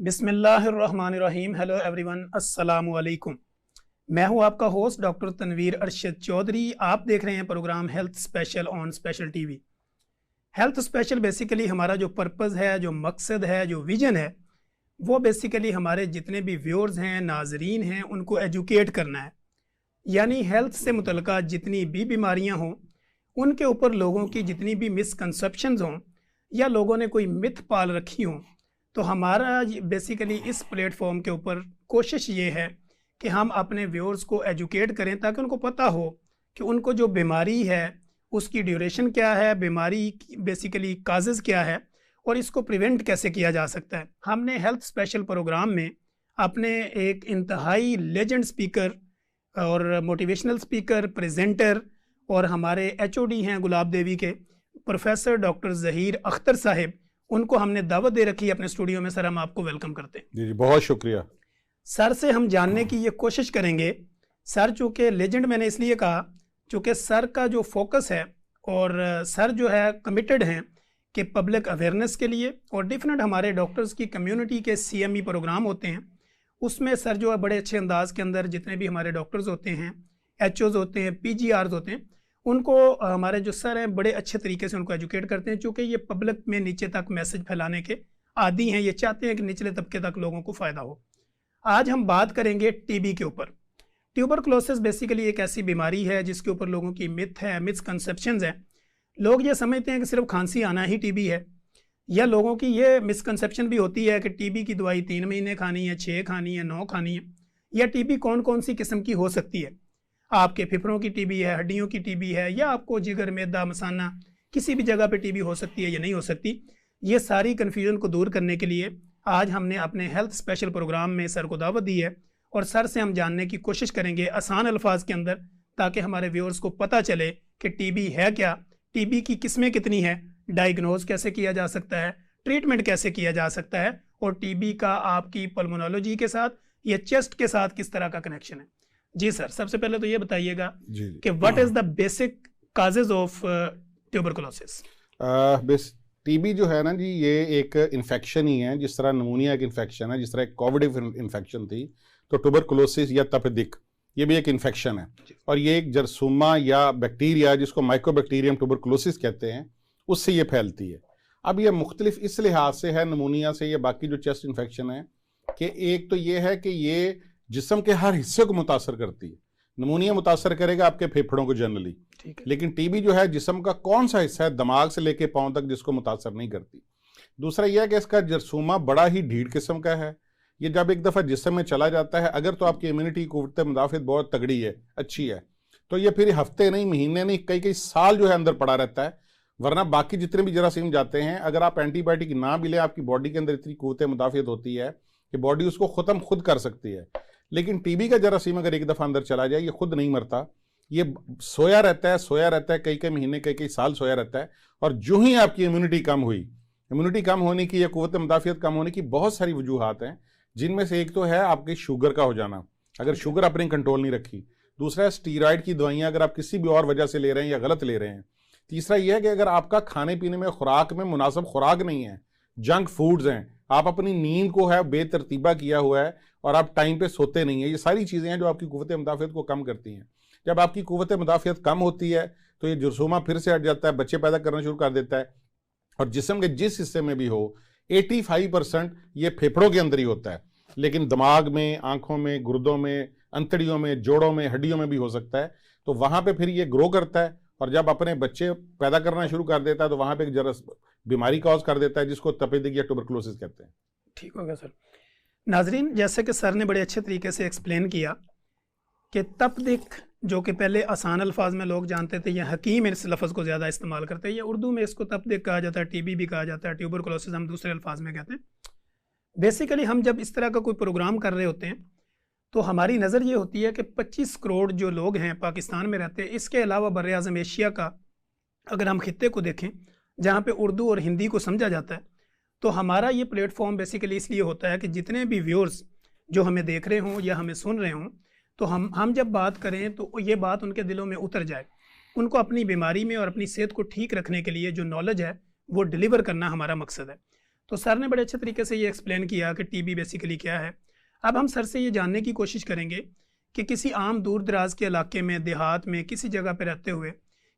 बिस्मिल्लाहिर्रहमानिर्रहीम। Hello everyone, अस्सलामु अलैकुम। मैं हूं आपका होस्ट डॉक्टर तनवीर अरशद चौधरी। आप देख रहे हैं program health special on special TV. Health special basically हमारा जो पर्पज़ है, जो मकसद है, जो विजन है, वो बेसिकली हमारे जितने भी व्यूअर्स हैं, नाजरीन हैं, उनको एजुकेट करना है। यानी हेल्थ से मुतल्लिका जितनी भी बीमारियां हों, उनके ऊपर लोगों की जितनी भी मिसकंसेप्शंस हों या लोगों ने कोई मिथ पाल रखी हों, तो हमारा बेसिकली इस प्लेटफॉर्म के ऊपर कोशिश ये है कि हम अपने व्यूअर्स को एजुकेट करें ताकि उनको पता हो कि उनको जो बीमारी है उसकी ड्यूरेशन क्या है, बीमारी बेसिकली काजेज़ क्या है और इसको प्रिवेंट कैसे किया जा सकता है। हमने हेल्थ स्पेशल प्रोग्राम में अपने एक इंतहाई लेजेंड स्पीकर और मोटिवेशनल स्पीकर, प्रेजेंटर और हमारे HOD हैं गुलाब देवी के प्रोफेसर डॉक्टर ज़हीर अख्तर साहिब, उनको हमने दावत दे रखी है अपने स्टूडियो में। सर, हम आपको वेलकम करते हैं। जी, बहुत शुक्रिया। सर से हम जानने की ये कोशिश करेंगे। सर चूँकि लेजेंड मैंने इसलिए कहा चूँकि सर का जो फोकस है और सर जो है कमिटेड हैं कि पब्लिक अवेयरनेस के लिए और डिफरेंट हमारे डॉक्टर्स की कम्युनिटी के CME प्रोग्राम होते हैं, उसमें सर जो है बड़े अच्छे अंदाज के अंदर जितने भी हमारे डॉक्टर्स होते हैं, HOs होते हैं, PGRs होते हैं, उनको हमारे जो सर हैं बड़े अच्छे तरीके से उनको एजुकेट करते हैं। चूँकि ये पब्लिक में नीचे तक मैसेज फैलाने के आदी हैं, ये चाहते हैं कि निचले तबके तक लोगों को फ़ायदा हो। आज हम बात करेंगे TB के ऊपर। ट्यूबरकुलोसिस बेसिकली एक ऐसी बीमारी है जिसके ऊपर लोगों की मिथ है, मिसकंसेप्शंस हैं। लोग ये समझते हैं कि सिर्फ खांसी आना ही TB है, या लोगों की ये मिसकंसेप्शन भी होती है कि TB की दवाई 3 महीने खानी है, 6 खानी है, 9 खानी है। या TB कौन कौन सी किस्म की हो सकती है। आपके फेफड़ों की TB है, हड्डियों की TB है, या आपको जिगर, मैदा, मसाना किसी भी जगह पे TB हो सकती है या नहीं हो सकती। ये सारी कन्फ्यूजन को दूर करने के लिए आज हमने अपने हेल्थ स्पेशल प्रोग्राम में सर को दावत दी है और सर से हम जानने की कोशिश करेंगे आसान अल्फाज के अंदर, ताकि हमारे व्यूअर्स को पता चले कि TB है क्या, TB की किस्में कितनी है, डायग्नोज कैसे किया जा सकता है, ट्रीटमेंट कैसे किया जा सकता है, और TB का आपकी पल्मोनोलॉजी के साथ या चेस्ट के साथ किस तरह का कनेक्शन है। जी सर, सबसे पहले तो ये बताइएगा कि what is the basic causes of tuberculosis. TB जो है ना जी, ये एक इन्फेक्शन ही है। जिस तरह नमूनिया एक इन्फेक्शन है, जिस तरह एक कोविड इन्फेक्शन थी, तो ट्यूबरकुलोसिस या तपेदिक ये भी एक इन्फेक्शन है। और ये एक जरसूमा या बैक्टीरिया जिसको माइकोबैक्टीरियम ट्यूबरकुलोसिस कहते हैं, उससे ये फैलती है। अब ये मुख्तलिफ इस लिहाज से है नमूनिया से या बाकी जो चेस्ट इन्फेक्शन है कि एक तो ये है कि ये जिस्म के हर हिस्से को मुतासर करती है। नमूनिया मुतासर करेगा आपके फेफड़ों को जनरली, लेकिन TB जो है जिस्म का कौन सा हिस्सा है दिमाग से लेके पांव तक जिसको मुतासर नहीं करती। दूसरा यह है कि इसका जरसूमा बड़ा ही ढीठ किस्म का है। ये जब एक दफ़ा जिस्म में चला जाता है, अगर तो आपकी इम्यूनिटी क़ुव्वत मुदाफ़ियत बहुत तगड़ी है, अच्छी है, तो ये फिर हफ्ते नहीं, महीने नहीं, कई कई साल जो है अंदर पड़ा रहता है। वरना बाकी जितने भी जरासीम जाते हैं, अगर आप एंटीबायोटिक ना भी लें, आपकी बॉडी के अंदर इतनी क़ुव्वत मुदाफ़ियत होती है कि बॉडी उसको ख़त्म खुद कर सकती है। लेकिन TB का जरासीम अगर एक दफ़ा अंदर चला जाए, ये खुद नहीं मरता, ये सोया रहता है, कई कई महीने, कई कई साल सोया रहता है। और जो ही आपकी इम्यूनिटी कम हुई, इम्यूनिटी कम होने की या क़ुव्वत मुदाफ़ियत कम होने की बहुत सारी वजूहात हैं, जिनमें से एक तो है आपकी शुगर का हो जाना, अगर शुगर आपने कंट्रोल नहीं रखी। दूसरा है स्टीरॉयड की दवाइयाँ अगर आप किसी भी और वजह से ले रहे हैं या गलत ले रहे हैं। तीसरा यह है कि अगर आपका खाने पीने में, खुराक में मुनासिब खुराक नहीं है, जंक फूड्स हैं, आप अपनी नींद को है बेतरतीबा किया हुआ है और आप टाइम पे सोते नहीं है, ये सारी चीज़ें हैं जो आपकी क़ुव्वत मुदाफ़ियत को कम करती हैं। जब आपकी क़ुव्वत मुदाफ़ियत कम होती है तो ये जरसूमा फिर से हट जाता है, बच्चे पैदा करना शुरू कर देता है। और जिस्म के जिस हिस्से में भी हो, 85% ये फेफड़ों के अंदर ही होता है, लेकिन दिमाग में, आंखों में, गुर्दों में, अंतड़ियों में, जोड़ों में, हड्डियों में भी हो सकता है। तो वहाँ पे फिर ये ग्रो करता है और जब अपने बच्चे पैदा करना शुरू कर देता है तो वहाँ पे एक बीमारी कॉज कर देता है जिसको तपेदिक या ट्यूबरकुलोसिस कहते हैं। ठीक हो गया सर। नाजरीन, जैसे कि सर ने बड़े अच्छे तरीके से एक्सप्लेन किया कि तपेदिक, जो कि पहले आसान अल्फाज में लोग जानते थे, या हकीम इस लफ्ज़ को ज़्यादा इस्तेमाल करते हैं, या उर्दू में इसको तपेदिक कहा जाता है, TB भी कहा जाता है, ट्यूबरकुलोसिस हम दूसरे अल्फाज में कहते हैं। बेसिकली हम जब इस तरह का कोई प्रोग्राम कर रहे होते हैं तो हमारी नज़र ये होती है कि 25 करोड़ जो लोग हैं पाकिस्तान में रहते हैं, इसके अलावा बर-ए-आज़म एशिया का अगर हम खित्ते को देखें जहाँ पे उर्दू और हिंदी को समझा जाता है, तो हमारा ये प्लेटफॉर्म बेसिकली इसलिए होता है कि जितने भी व्यूअर्स जो हमें देख रहे हों या हमें सुन रहे हों, तो हम जब बात करें तो ये बात उनके दिलों में उतर जाए। उनको अपनी बीमारी में और अपनी सेहत को ठीक रखने के लिए जो नॉलेज है वो डिलीवर करना हमारा मकसद है। तो सर ने बड़े अच्छे तरीके से ये एक्सप्लेन किया कि टीबी बेसिकली क्या है। अब हम सर से ये जानने की कोशिश करेंगे कि किसी आम दूर दराज के इलाके में, देहात में, किसी जगह पर रहते हुए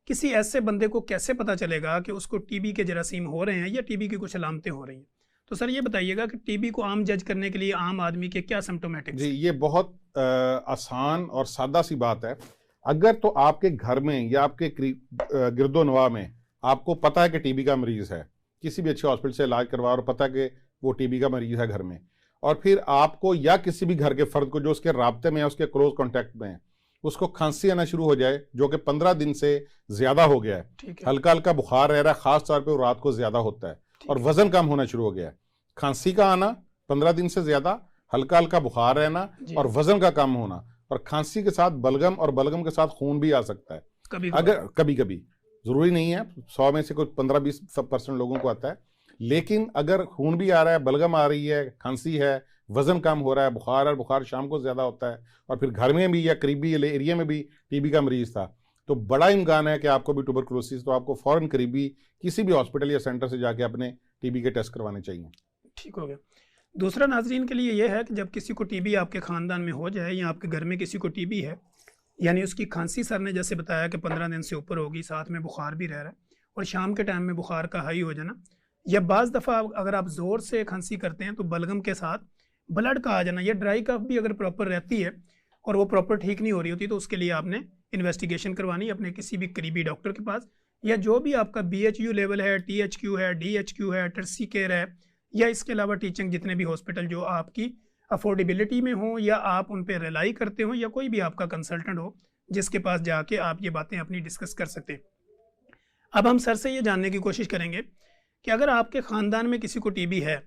किसी ऐसे बंदे को कैसे पता चलेगा कि उसको टीबी के जरासीम हो रहे हैं या टीबी की कुछ अलामतें हो रही हैं। तो सर ये बताइएगा कि टीबी को आम जज करने के लिए आम आदमी के क्या सिम्टोमेटिक्स? जी, ये बहुत आसान और सादा सी बात है। अगर तो आपके घर में या आपके गिरदो नवा में आपको पता है कि टीबी का मरीज है, किसी भी अच्छे हॉस्पिटल से इलाज करवा और पता है कि वो टीबी का मरीज है घर में, और फिर आपको या किसी भी घर के फर्द को जो उसके राब्ते में है, उसके क्लोज कॉन्टैक्ट में है, उसको खांसी आना शुरू हो जाए जो कि 15 दिन से ज्यादा हो गया है, हल्का हल्का बुखार रह रहा है, खास तौर पे रात को ज्यादा होता है, और वजन कम होना शुरू हो गया है, खांसी का आना 15 दिन से ज्यादा, हल्का हल्का बुखार रहना और वजन का कम होना, और खांसी के साथ बलगम और बलगम के साथ खून भी आ सकता है। अगर कभी कभी, जरूरी नहीं है, 100 में से कुछ 15-20% लोगों को आता है, लेकिन अगर खून भी आ रहा है, बलगम आ रही है, खांसी है, वजन कम हो रहा है, बुखार, और बुखार शाम को ज्यादा होता है, और फिर घर में भी या करीबी एरिया में भी टीबी का मरीज था, तो बड़ा इम्कान है कि आपको भी ट्यूबरकुलोसिस, तो आपको फौरन करीबी किसी भी हॉस्पिटल या सेंटर से जाके अपने टीबी के टेस्ट करवाने चाहिए। ठीक हो गया। दूसरा नाजरीन के लिए यह है कि जब किसी को टीबी आपके ख़ानदान में हो जाए या आपके घर में किसी को टीबी है, यानी उसकी खांसी सर ने जैसे बताया कि 15 दिन से ऊपर होगी, साथ में बुखार भी रह रहा है, और शाम के टाइम में बुखार का हाई हो जाना, या बाज़ दफ़ा अगर आप ज़ोर से खांसी करते हैं तो बलगम के साथ ब्लड का आ जाना, या ड्राई कफ भी अगर प्रॉपर रहती है और वो प्रॉपर ठीक नहीं हो रही होती, तो उसके लिए आपने इन्वेस्टिगेशन करवानी अपने किसी भी करीबी डॉक्टर के पास, या जो भी आपका BHU लेवल है, THQ है, DHQ है, टर्सी केयर है, या इसके अलावा टीचिंग जितने भी हॉस्पिटल जो आपकी अफोर्डेबिलिटी में हो या आप उन पर रिलाई करते हो, या कोई भी आपका कंसल्टेंट हो जिसके पास जाके आप ये बातें अपनी डिस्कस कर सकते हैं। अब हम सर से ये जानने की कोशिश करेंगे कि अगर आपके ख़ानदान में किसी को टीबी है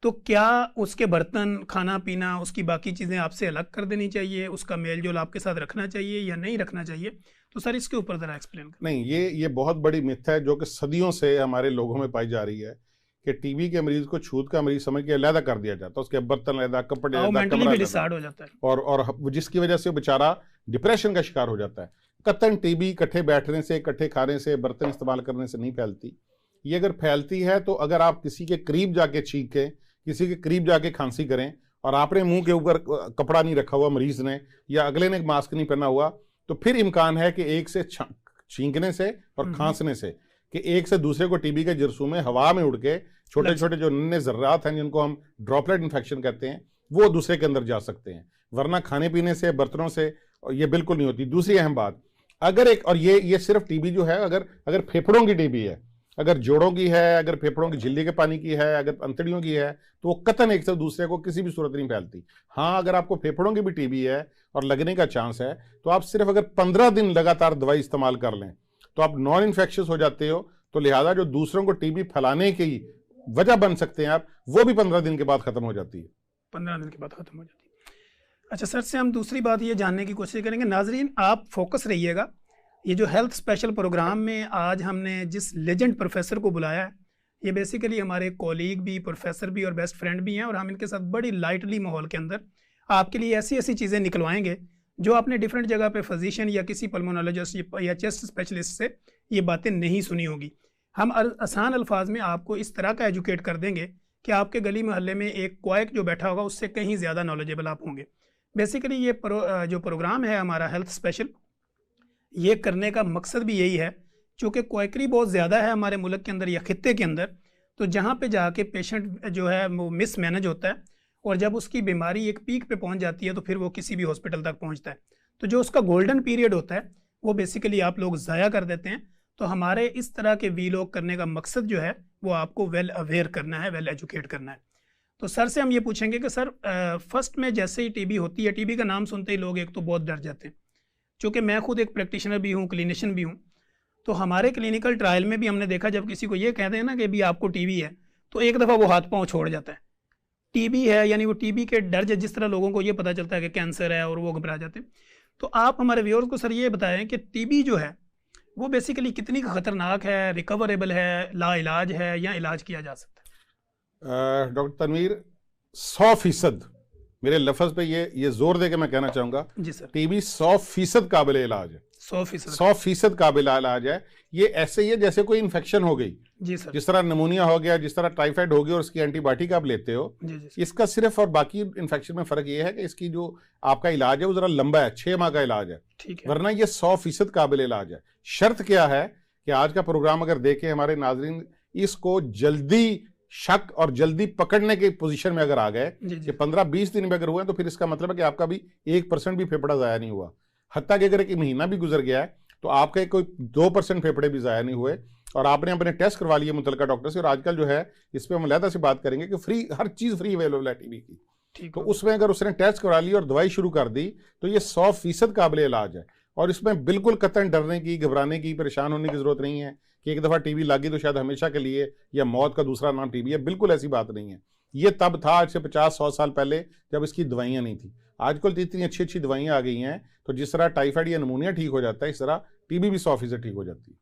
तो क्या उसके बर्तन, खाना पीना, उसकी बाकी चीज़ें आपसे अलग कर देनी चाहिए, उसका मेल जोल आपके साथ रखना चाहिए या नहीं रखना चाहिए? तो सर इसके ऊपर ज़रा एक्सप्लेन करें। नहीं, ये बहुत बड़ी मिथ है जो कि सदियों से हमारे लोगों में पाई जा रही है कि टीबी के मरीज को छूत का मरीज समझ के अलग कर दिया जाता है, उसके बर्तन अलग, कपड़े अलग, कमरा अलग हो जाता है, और जिसकी वजह से बेचारा डिप्रेशन का शिकार हो जाता है। कतन टीबी इकट्ठे बैठने से, इकट्ठे खाने से, बर्तन इस्तेमाल करने से नहीं फैलती। ये अगर फैलती है तो अगर आप किसी के करीब जाके छींकें, किसी के करीब जाके खांसी करें, और आपने मुंह के ऊपर कपड़ा नहीं रखा हुआ मरीज ने, या अगले ने मास्क नहीं पहना हुआ, तो फिर इम्कान है कि एक से छींकने से और खांसने से कि एक से दूसरे को टीबी के जरसूमे हवा में उड़ के छोटे छोटे जो नन्हे जर्रात हैं जिनको हम ड्रॉपलेट इन्फेक्शन कहते हैं, वो दूसरे के अंदर जा सकते हैं, वरना खाने पीने से, बर्तनों से ये बिल्कुल नहीं होती। दूसरी अहम बात, अगर एक, और ये सिर्फ टीबी जो है, अगर फेफड़ों की टीबी है, अगर जोड़ों की है, अगर फेफड़ों की झिल्ली के पानी की है, अगर अंतड़ियों की है, तो वो कतन एक से दूसरे को किसी भी सूरत नहीं फैलती। हाँ, अगर आपको फेफड़ों की भी टीबी है और लगने का चांस है, तो आप सिर्फ अगर 15 दिन लगातार दवाई इस्तेमाल कर लें तो आप नॉन इन्फेक्शियस हो जाते हो। तो लिहाजा जो दूसरों को टीबी फैलाने की वजह बन सकते हैं आप, वो भी 15 दिन के बाद खत्म हो जाती है। 15 दिन के बाद खत्म हो जाती है। अच्छा सर से हम दूसरी बात ये जानने की कोशिश करेंगे। नाजरीन आप फोकस रहिएगा, ये जो हेल्थ स्पेशल प्रोग्राम में आज हमने जिस लेजेंड प्रोफेसर को बुलाया है, ये बेसिकली हमारे कॉलीग भी, प्रोफेसर भी और बेस्ट फ्रेंड भी हैं, और हम इनके साथ बड़ी लाइटली माहौल के अंदर आपके लिए ऐसी ऐसी चीज़ें निकलवाएंगे जो आपने डिफरेंट जगह पे फिजिशियन या किसी पल्मोनोलॉजिस्ट या चेस्ट स्पेशलिस्ट से ये बातें नहीं सुनी होगी। हम आसान अल्फाज में आपको इस तरह का एजुकेट कर देंगे कि आपके गली मोहल्ले में एक क्वाइक जो बैठा होगा उससे कहीं ज़्यादा नॉलेजेबल आप होंगे। बेसिकली ये जो प्रोग्राम है हमारा हेल्थ स्पेशल, ये करने का मकसद भी यही है, चूँकि क्वाइकरी बहुत ज़्यादा है हमारे मुल्क के अंदर या खित्ते के अंदर, तो जहाँ पे जाके पेशेंट जो है वो मिस मैनेज होता है, और जब उसकी बीमारी एक पीक पे पहुँच जाती है तो फिर वो किसी भी हॉस्पिटल तक पहुँचता है, तो जो उसका गोल्डन पीरियड होता है वो बेसिकली आप लोग ज़ाया कर देते हैं। तो हमारे इस तरह के वीलॉग करने का मकसद जो है वो आपको वेल अवेयर करना है, वेल एजुकेट करना है। तो सर से हम ये पूछेंगे कि सर फर्स्ट में जैसे ही टीबी होती है, टीबी का नाम सुनते ही लोग एक तो बहुत डर जाते हैं। चूँकि मैं खुद एक प्रैक्टिशनर भी हूँ, क्लिनिशियन भी हूँ, तो हमारे क्लिनिकल ट्रायल में भी हमने देखा जब किसी को ये कहते हैं ना कि अभी आपको टीबी है, तो एक दफ़ा वो हाथ पाँव छोड़ जाता है। टीबी है यानी वो टीबी के डर, जिस तरह लोगों को ये पता चलता है कि कैंसर है और वो घबरा जाते हैं। तो आप हमारे व्यूअर्स को सर ये बताएं कि टीबी जो है वो बेसिकली कितनी ख़तरनाक है, रिकवरेबल है, लाइलाज है या इलाज किया जा सकता है? डॉक्टर तनवीर, 100% मेरे लफ्ज़ पे ये जोर दे के मैं कहना चाहूँगा जी सर, टीबी 100% काबिल इलाज है। 100% काबिल इलाज है। ये ऐसे ही है जैसे कोई इन्फेक्शन हो गई, जी सर, जिस तरह निमोनिया हो गया, जिस तरह टाइफाइड हो गया और उसकी एंटीबायोटिक आप लेते हो, जी जी इसका सिर्फ और बाकी इन्फेक्शन में फर्क ये है कि इसकी जो आपका इलाज है वो जरा लंबा है, 6 माह का इलाज है, ठीक है। वरना ये 100% काबिल इलाज है। शर्त क्या है कि आज का प्रोग्राम अगर देखें हमारे नाजरीन, इसको जल्दी शक और जल्दी पकड़ने की पोजीशन में अगर आ गए कि 15-20 दिन में अगर हुए तो फिर इसका मतलब है कि आपका भी 1% भी फेफड़ा जाया नहीं हुआ। हत्ता कि अगर एक महीना भी गुजर गया है तो आपके कोई 2% फेफड़े भी जाया नहीं हुए और आपने अपने टेस्ट करवा लिए मुतलका डॉक्टर से। और आजकल जो है इस पर हम अलहदा से बात करेंगे कि फ्री, हर चीज फ्री अवेलेबल है टीबी की, तो उसमें अगर उसने टेस्ट करवा ली और दवाई शुरू कर दी तो ये 100% काबिल इलाज है। और इसमें बिल्कुल कतई डरने की, घबराने की, परेशान होने की जरूरत नहीं है कि एक दफा टीबी लगी तो शायद हमेशा के लिए या मौत का दूसरा नाम टीबी है। बिल्कुल ऐसी बात नहीं है। ये तब था आज से 50-100 साल पहले जब इसकी दवाइयां नहीं थी। आजकल तो इतनी अच्छी अच्छी दवाइयां आ गई हैं, तो जिस तरह टाइफाइड या निमोनिया ठीक हो जाता है इस तरह टीबी भी 100% ठीक हो जाती है।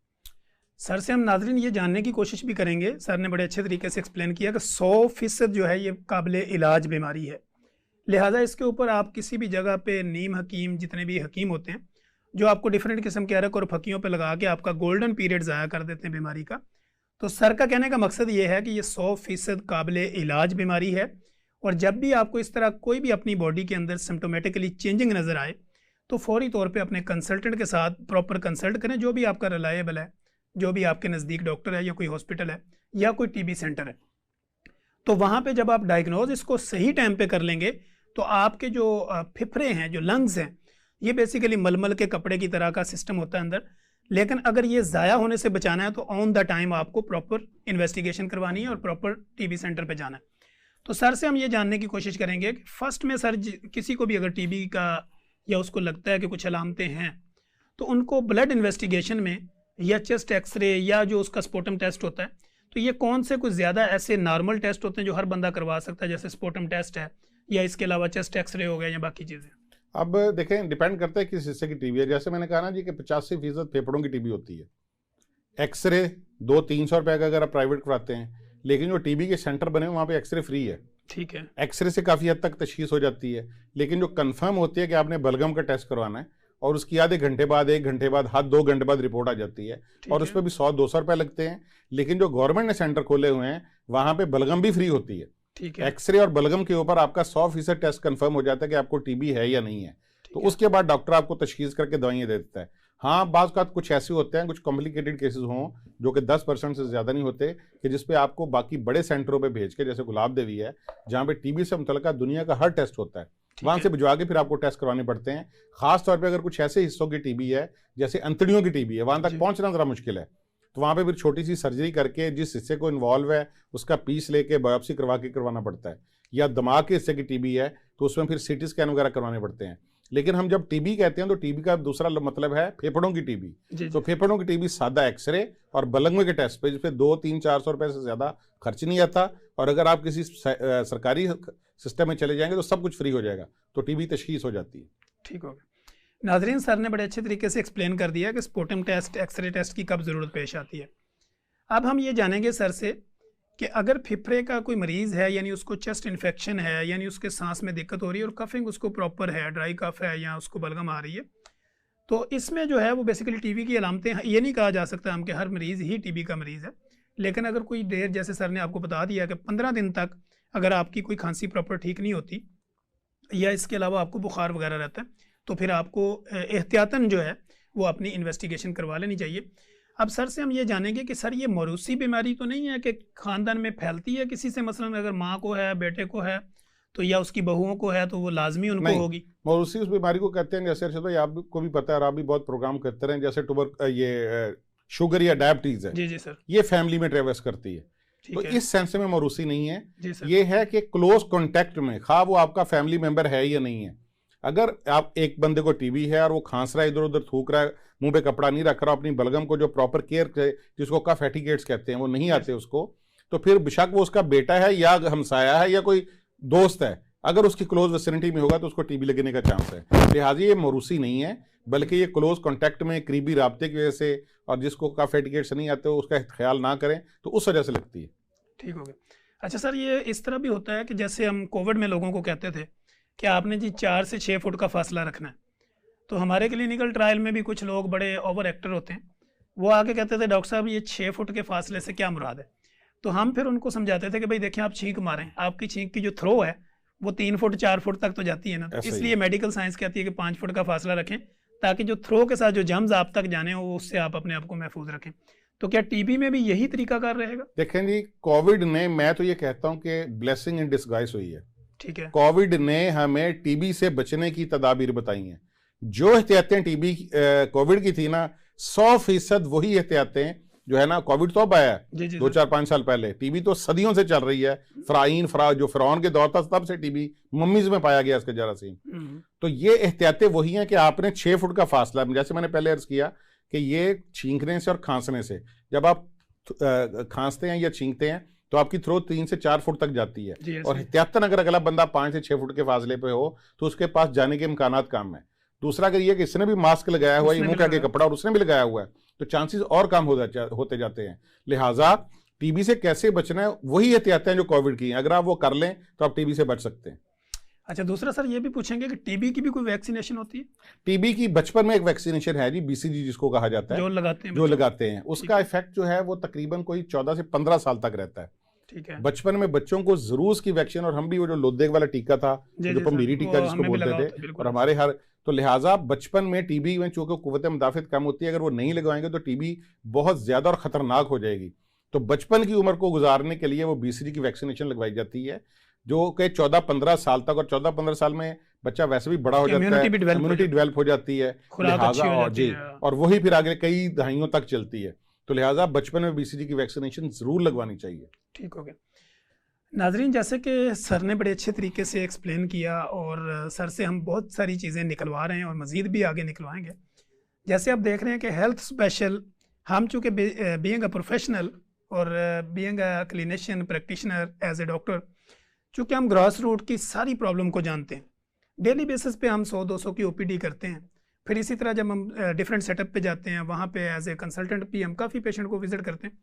सर से हम नाज़रीन ये जानने की कोशिश भी करेंगे, सर ने बड़े अच्छे तरीके से एक्सप्लेन किया कि 100% जो है ये काबिल इलाज बीमारी है, लिहाजा इसके ऊपर आप किसी भी जगह पे नीम हकीम, जितने भी हकीम होते हैं जो आपको डिफरेंट किस्म के अरक और फकियों पे लगा के आपका गोल्डन पीरियड ज़ाया कर देते हैं बीमारी का, तो सर का कहने का मकसद ये है कि ये 100% काबिल इलाज बीमारी है। और जब भी आपको इस तरह कोई भी अपनी बॉडी के अंदर सिम्टोमेटिकली चेंजिंग नज़र आए तो फौरी तौर पे अपने कंसल्टेंट के साथ प्रॉपर कंसल्ट करें, जो भी आपका रिलायबल है, जो भी आपके नज़दीक डॉक्टर है या कोई हॉस्पिटल है या कोई टीबी सेंटर है। तो वहाँ पे जब आप डायग्नोज इसको सही टाइम पे कर लेंगे तो आपके जो फेफड़े हैं, जो लंग्स हैं, ये बेसिकली मलमल के कपड़े की तरह का सिस्टम होता है अंदर, लेकिन अगर ये ज़ाया होने से बचाना है तो ऑन द टाइम आपको प्रॉपर इन्वेस्टिगेशन करवानी है और प्रॉपर टीबी सेंटर पे जाना है। तो सर से हम ये जानने की कोशिश करेंगे कि फर्स्ट में सर किसी को भी अगर टीबी का या उसको लगता है कि कुछ अलामतें हैं तो उनको ब्लड इन्वेस्टिगेशन में या चेस्ट एक्सरे या जो उसका स्पोटम टेस्ट होता है, तो ये कौन से कुछ ज़्यादा ऐसे नॉर्मल टेस्ट होते हैं जो हर बंदा करवा सकता है, जैसे स्पोटम टेस्ट है या इसके अलावा चेस्ट एक्सरे हो गया या बाकी चीज़ें? अब देखें, डिपेंड करता है किस हिस्से की टीबी है। जैसे मैंने कहा ना जी कि 85% फेफड़ों की टीबी होती है। एक्सरे 200-300 रुपये का अगर आप प्राइवेट कराते हैं, लेकिन जो टीबी के सेंटर बने वहाँ पे एक्सरे फ्री है। ठीक है, एक्सरे से काफ़ी हद तक तशखीस हो जाती है, लेकिन जो कंफर्म होती है कि आपने बलगम का टेस्ट करवाना है और उसकी आधे घंटे बाद, 1 घंटे बाद, हाथ 2 घंटे बाद रिपोर्ट आ जाती है और उस पर भी 100-200 रुपये लगते हैं। लेकिन जो गवर्नमेंट ने सेंटर खोले हुए हैं वहाँ पे बलगम भी फ्री होती है। ठीक है, एक्सरे और बलगम के ऊपर आपका 100% टेस्ट कंफर्म हो जाता है कि आपको टीबी है या नहीं है, तो उसके बाद डॉक्टर आपको तशखीस करके दवाइयाँ दे देता है। हाँ, बाज़ का कुछ ऐसे होते हैं, कुछ कॉम्प्लिकेटेड केसेस हों जो कि 10% से ज़्यादा नहीं होते, कि जिस पे आपको बाकी बड़े सेंटरों पे भेज के, जैसे गुलाब देवी है जहाँ पे टीबी से मुतल्लिका दुनिया का हर टेस्ट होता है, वहाँ से भिजवा के फिर आपको टेस्ट करवाने पड़ते हैं। खास तौर पे अगर कुछ ऐसे हिस्सों की टीबी है, जैसे अंतड़ियों की टीबी है, वहाँ तक पहुँचना ज़रा मुश्किल है, तो वहाँ पे फिर छोटी सी सर्जरी करके जिस हिस्से को इन्वॉल्व है उसका पीस लेके बायोप्सी करवा के करवाना पड़ता है। या दिमाग के हिस्से की टीबी है तो उसमें फिर सीटी स्कैन वगैरह करवाने पड़ते हैं। लेकिन हम जब टीबी कहते हैं तो टीबी का दूसरा मतलब है फेफड़ों की टीबी। तो फेफड़ों की टीबी सादा एक्सरे और बलगम के टेस्ट पे, जिस पे 200-300-400 रुपए से ज़्यादा खर्च नहीं आता, और अगर आप किसी सरकारी सिस्टम में चले जाएंगे तो सब कुछ फ्री हो जाएगा, तो टीबी तशखीस हो जाती है। ठीक हो गया। नाजरीन, सर ने बड़े अच्छे तरीके से एक्सप्लेन कर दिया कि स्पोटम टेस्ट, एक्सरे टेस्ट की कब ज़रूरत पेश आती है। अब हम ये जानेंगे सर से कि अगर फेफड़े का कोई मरीज़ है, यानी उसको चेस्ट इन्फेक्शन है, यानी उसके सांस में दिक्कत हो रही है और कफिंग उसको प्रॉपर है, ड्राई कफ है या उसको बलगम आ रही है, तो इसमें जो है वो बेसिकली टीबी की अलामतें, ये नहीं कहा जा सकता हम कि हर मरीज़ ही टीबी का मरीज़ है, लेकिन अगर कोई देर, जैसे सर ने आपको बता दिया कि 15 दिन तक अगर आपकी कोई खांसी प्रॉपर ठीक नहीं होती या इसके अलावा आपको बुखार वगैरह रहता है, तो फिर आपको एहतियातन जो है वो अपनी इन्वेस्टिगेशन करवा लेनी चाहिए। अब सर से हम ये जानेंगे कि सर ये मौरूसी बीमारी तो नहीं है कि ख़ानदान में फैलती है किसी से, मसलन अगर माँ को है, बेटे को है, तो या उसकी बहुओं को है तो वो लाजमी उनको होगी? मौरूसी उस बीमारी को कहते हैं, जैसे अर्शद भाई आपको भी पता है और आप भी बहुत प्रोग्राम करते रहे, जैसे ये शुगर या डायबिटीज़ है। जी जी सर, ये फैमिली में ट्रेवर्स करती है, तो इस सेंस में मौरूसी नहीं है। ये है कि क्लोज कॉन्टैक्ट में, खा वो आपका फैमिली मेंबर है या नहीं है, अगर आप एक बंदे को टीबी है और वो खांस रहा है, इधर उधर थूक रहा है, मुंह पे कपड़ा नहीं रख रहा, अपनी बलगम को जो प्रॉपर केयर, जिसको कफ एटिकेट्स कहते हैं, वो नहीं आते उसको, तो फिर बेशक वो उसका बेटा है या हमसाया है या कोई दोस्त है, अगर उसकी क्लोज विसिनिटी में होगा तो उसको टीबी लगने का चांस है। लिहाजा ये मौरूसी नहीं है, बल्कि ये क्लोज कॉन्टैक्ट में करीबी राब्ते की वजह से, और जिसको कफ एटिकेट्स नहीं आते उसका ख्याल ना करें तो उस वजह से लगती है। ठीक हो गया। अच्छा सर, ये इस तरह भी होता है कि जैसे हम कोविड में लोगों को कहते थे कि आपने जी 4 से 6 फुट का फासला रखना है, तो हमारे क्लिनिकल ट्रायल में भी कुछ लोग बड़े ओवर एक्टर होते हैं, वो आके कहते थे डॉक्टर साहब ये 6 फुट के फासले से क्या मुराद है। तो हम फिर उनको समझाते थे कि भाई देखिए आप छींक मारें, आपकी छींक की जो थ्रो है वो 3 फुट 4 फुट तक तो जाती है ना, तो इसलिए मेडिकल साइंस कहती है कि 5 फुट का फासला रखें ताकि जो थ्रो के साथ जो जम्स आप तक जाने हो उससे आप अपने आप को महफूज रखें। तो क्या टीबी में भी यही तरीकाकार रहेगा? देखें जी, कोविड ने, मैं तो ये कहता हूं कि ब्लेसिंग इन डिस्गाइज हुई है। ठीक है, कोविड ने हमें टीबी से बचने की तदाबीर बताई हैं। जो एहतियातें टीबी कोविड की थी ना, 100% वही एहतियातें जो है ना, कोविड तो अब आया है 2-4-5 साल पहले, टीबी तो सदियों से चल रही है। जो फिरौन के दौर था तब से टीबी मम्मीज में पाया गया इसका जरासीम। तो ये एहतियातें वही हैं कि आपने 6 फुट का फासला, जैसे मैंने पहले अर्ज किया कि ये छींकने से और खांसने से, जब आप खांसते हैं या छींकते हैं तो आपकी थ्रो 3 से 4 फुट तक जाती है, और एहतियातन अगर अगला बंदा 5 से 6 फुट के फासले पे हो तो उसके पास जाने के इम्कानात कम है। दूसरा अगर ये कि इसने भी मास्क लगाया हुआ है, मुंह के आगे कपड़ा, और उसने भी लगाया हुआ है, तो चांसेस और कम होते जाते हैं। लिहाजा टीबी से कैसे बचना है, वही एहतियातें जो कोविड की हैं, अगर आप वो कर लें तो आप टीबी से बच सकते हैं। अच्छा, दूसरा सर ये भी पूछेंगे कि टीबी की भी कोई वैक्सीनेशन होती है? टीबी की बचपन में एक वैक्सीनेशन है जी, बीसीजी जिसको कहा जाता है, जो लगाते हैं। उसका इफेक्ट जो है वो तकरीबन कोई 14 से 15 साल तक रहता है। ठीक है, बच्चन में बच्चों को जरूर उसकी वैक्सीन, और हम भी वो जो लोदेग वाला टीका था, जो पमनीरी टीका जिसको बोलते थे, और हमारे तो लिहाजा बचपन में टीबी में चूंकि कुव्वत मुदाफित कम होती है, अगर वो नहीं लगवाएंगे तो टीबी बहुत ज्यादा और खतरनाक हो जाएगी। तो बचपन की उम्र को गुजारने के लिए वो बीसीजी की वैक्सीनेशन लगवाई जाती है, जो कि 14-15 साल तक, और 14-15 साल में बच्चा वैसे भी बड़ा हो जाता है, इम्यूनिटी डेवलप हो जाती है, लिहाजा और वही फिर आगे कई दहाइयों तक चलती है। तो लिहाजा बचपन में बीसीजी की वैक्सीनेशन जरूर लगवानी चाहिए। ठीक हो गया। नाजरीन, जैसे कि सर ने बड़े अच्छे तरीके से एक्सप्लेन किया, और सर से हम बहुत सारी चीज़ें निकलवा रहे हैं और मज़ीद भी आगे निकलवाएंगे। जैसे आप देख रहे हैं कि हेल्थ स्पेशल, हम चूँकि बीइंग अ प्रोफेशनल और being a clinician practitioner as a doctor, चूँकि हम ग्रॉस रूट की सारी प्रॉब्लम को जानते हैं, डेली बेसिस पे हम 100-200 की ओपीडी करते हैं। फिर इसी तरह जब हम डिफरेंट सेटअप पे जाते हैं, वहाँ पे एज ए कंसल्टेंट भी हम काफ़ी पेशेंट को विजिट करते हैं।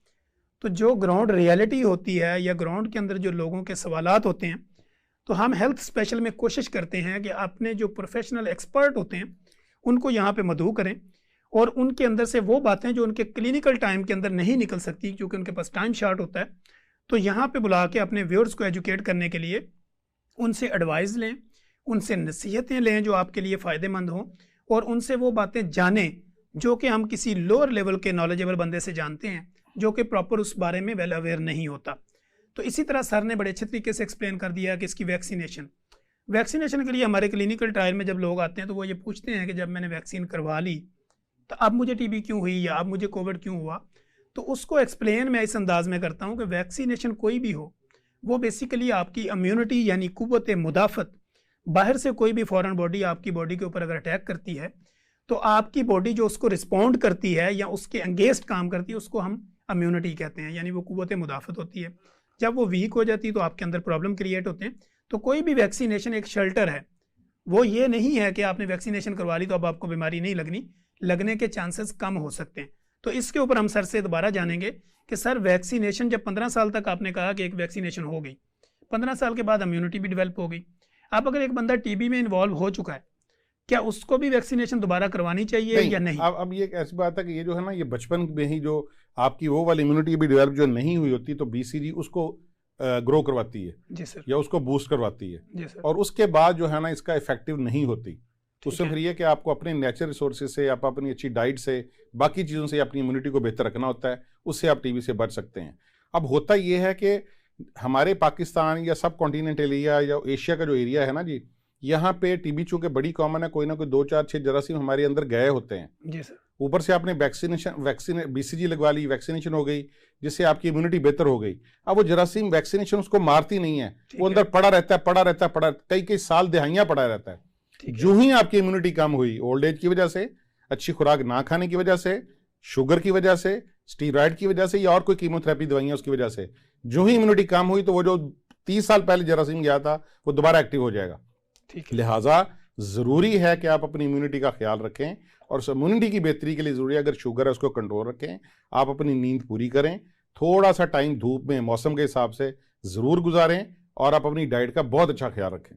तो जो ग्राउंड रियलिटी होती है या ग्राउंड के अंदर जो लोगों के सवालात होते हैं, तो हम हेल्थ स्पेशल में कोशिश करते हैं कि अपने जो प्रोफेशनल एक्सपर्ट होते हैं उनको यहाँ पे मदऊ करें, और उनके अंदर से वो बातें जो उनके क्लिनिकल टाइम के अंदर नहीं निकल सकती क्योंकि उनके पास टाइम शॉर्ट होता है, तो यहाँ पे बुला के अपने व्यूअर्स को एजुकेट करने के लिए उनसे एडवाइस लें, उनसे नसीहतें लें जो आपके लिए फ़ायदेमंद हों, और उनसे वो बातें जानें जो कि हम किसी लोअर लेवल के नॉलेजेबल बंदे से जानते हैं जो कि प्रॉपर उस बारे में वेल अवेयर नहीं होता। तो इसी तरह सर ने बड़े अच्छे तरीके से एक्सप्लेन कर दिया कि इसकी वैक्सीनेशन के लिए हमारे क्लिनिकल ट्रायल में जब लोग आते हैं तो वो ये पूछते हैं कि जब मैंने वैक्सीन करवा ली तो अब मुझे टीबी क्यों हुई या अब मुझे कोविड क्यों हुआ। तो उसको एक्सप्लेन मैं इस अंदाज में करता हूँ कि वैक्सीनेशन कोई भी हो, वो बेसिकली आपकी इम्यूनिटी यानी कुव्वत मुदाफ़त, बाहर से कोई भी फॉरेन बॉडी आपकी बॉडी के ऊपर अगर अटैक करती है तो आपकी बॉडी जो उसको रिस्पॉन्ड करती है या उसके अगेंस्ट काम करती है उसको हम इम्यूनिटी कहते हैं, यानी वो कुव्वत मुदाफ़त होती है। जब वो वीक हो जाती है तो आपके अंदर प्रॉब्लम क्रिएट होते हैं। तो कोई भी वैक्सीनेशन एक शेल्टर है, वो ये नहीं है कि आपने वैक्सीनेशन करवा ली तो अब आपको बीमारी नहीं लगनी, लगने के चांसेस कम हो सकते हैं। तो इसके ऊपर हम सर से दोबारा जानेंगे कि सर वैक्सीनेशन, जब 15 साल तक आपने कहा कि एक वैक्सीनेशन हो गई, 15 साल के बाद इम्यूनिटी भी डेवलप हो गई, अब अगर एक बंदा टीबी में इन्वॉल्व हो चुका है, क्या उसको भी वैक्सीनेशन दोबारा करवानी चाहिए या नहीं? अब ये ऐसी बात है कि ये जो है ना, ये बचपन में ही जो आपकी वो वाली इम्यूनिटी भी डेवलप जो नहीं हुई होती, तो बीसीजी उसको ग्रो करवाती है जी सर, या उसको बूस्ट करवाती है जी सर, और उसके बाद जो है ना इसका इफेक्टिव नहीं होती। तो उससे फिर ये कि आपको अपने नेचुरल रिसोर्सेज से, आप अपनी अच्छी डाइट से, बाकी चीज़ों से अपनी इम्यूनिटी को बेहतर रखना होता है, उससे आप टीबी से बच सकते हैं। अब होता ये है कि हमारे पाकिस्तान या सब कॉन्टिनेंट एरिया या एशिया का जो एरिया है ना जी, यहाँ पे टीबी चूंकि बड़ी कॉमन है, कोई ना कोई 2-4-6 जरासीम हमारे अंदर गए होते हैं जी सर। ऊपर से आपने वैक्सीन बीसीजी लगवा ली, वैक्सीनेशन हो गई, जिससे आपकी इम्यूनिटी बेहतर हो गई। अब वो जरासीम वैक्सीनेशन उसको मारती नहीं है, वो अंदर पड़ा रहता है, कई साल दिहाइयां पड़ा रहता है। जो ही आपकी इम्यूनिटी कम हुई, ओल्ड एज की वजह से, अच्छी खुराक ना खाने की वजह से, शुगर की वजह से, स्टीरॉयड की वजह से या और कोई कीमोथेरेपी दवाइयां उसकी वजह से, जो ही इम्यूनिटी कम हुई तो वो जो 30 साल पहले जरासीम गया था वो दोबारा एक्टिव हो जाएगा। लिहाजा जरूरी है कि आप अपनी इम्यूनिटी का ख्याल रखें, और उस इम्यूनिटी की बेहतरी के लिए जरूरी है, अगर शुगर है उसको कंट्रोल रखें, आप अपनी नींद पूरी करें, थोड़ा सा टाइम धूप में मौसम के हिसाब से जरूर गुजारें, और आप अपनी डाइट का बहुत अच्छा ख्याल रखें।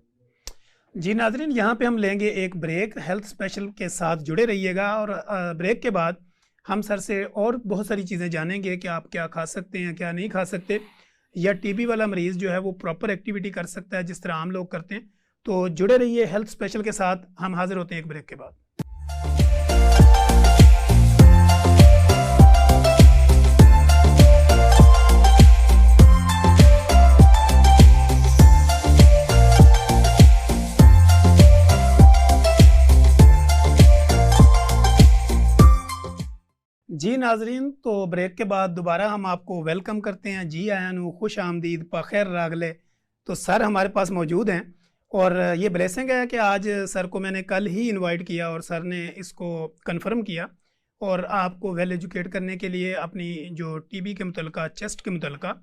जी नाजरीन, यहाँ पे हम लेंगे एक ब्रेक। हेल्थ स्पेशल के साथ जुड़े रहिएगा और ब्रेक के बाद हम सर से और बहुत सारी चीज़ें जानेंगे कि आप क्या खा सकते हैं, क्या नहीं खा सकते, या टीबी वाला मरीज़ जो है वो प्रॉपर एक्टिविटी कर सकता है जिस तरह आम लोग करते हैं। तो जुड़े रहिए हेल्थ स्पेशल के साथ, हम हाजिर होते हैं एक ब्रेक के बाद। जी नाजरीन, तो ब्रेक के बाद दोबारा हम आपको वेलकम करते हैं। जी आयानू, खुश आमदीद, पखैर रागले। तो सर हमारे पास मौजूद हैं और ये ब्लेसिंग है कि आज सर को मैंने कल ही इनवाइट किया और सर ने इसको कंफर्म किया और आपको वेल एजुकेट करने के लिए अपनी जो टीबी के मुतल्लिका, चेस्ट के मुतल्लिका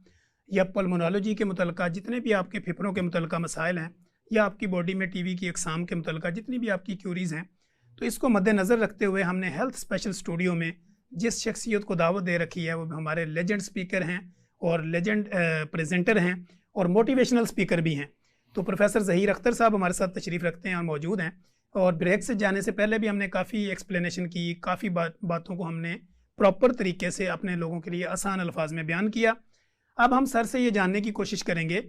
या पल्मोनोलॉजी के मुतल्लिका जितने भी आपके फेफड़ों के मुतल्लिका मसाइल हैं या आपकी बॉडी में टीबी की अक़साम के मुतल्लिका जितनी भी आपकी क्यूरीज़ हैं, तो इसको मद्देनज़र रखते हुए हमने हेल्थ स्पेशल स्टूडियो में जिस शख्सियत को दावत दे रखी है वो हमारे लेजेंड स्पीकर हैं और लेजेंड प्रेजेंटर हैं और मोटिवेशनल स्पीकर भी हैं। तो प्रोफेसर ज़हीर अख्तर साहब हमारे साथ तशरीफ़ रखते हैं और मौजूद हैं। और ब्रेक से जाने से पहले भी हमने काफ़ी एक्सप्लेनेशन की, काफ़ी बातों को हमने प्रॉपर तरीके से अपने लोगों के लिए आसान अल्फाज में बयान किया। अब हम सर से ये जानने की कोशिश करेंगे,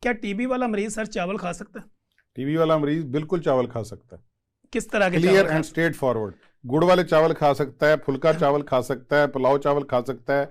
क्या टीबी वाला मरीज़ सर चावल खा सकता है? टीबी वाला मरीज बिल्कुल चावल खा सकता है। किस तरह के? Clear and straight forward. गुड़ वाले चावल खा सकता है, फुल्का चावल खा सकता है, पुलाव चावल खा सकता है,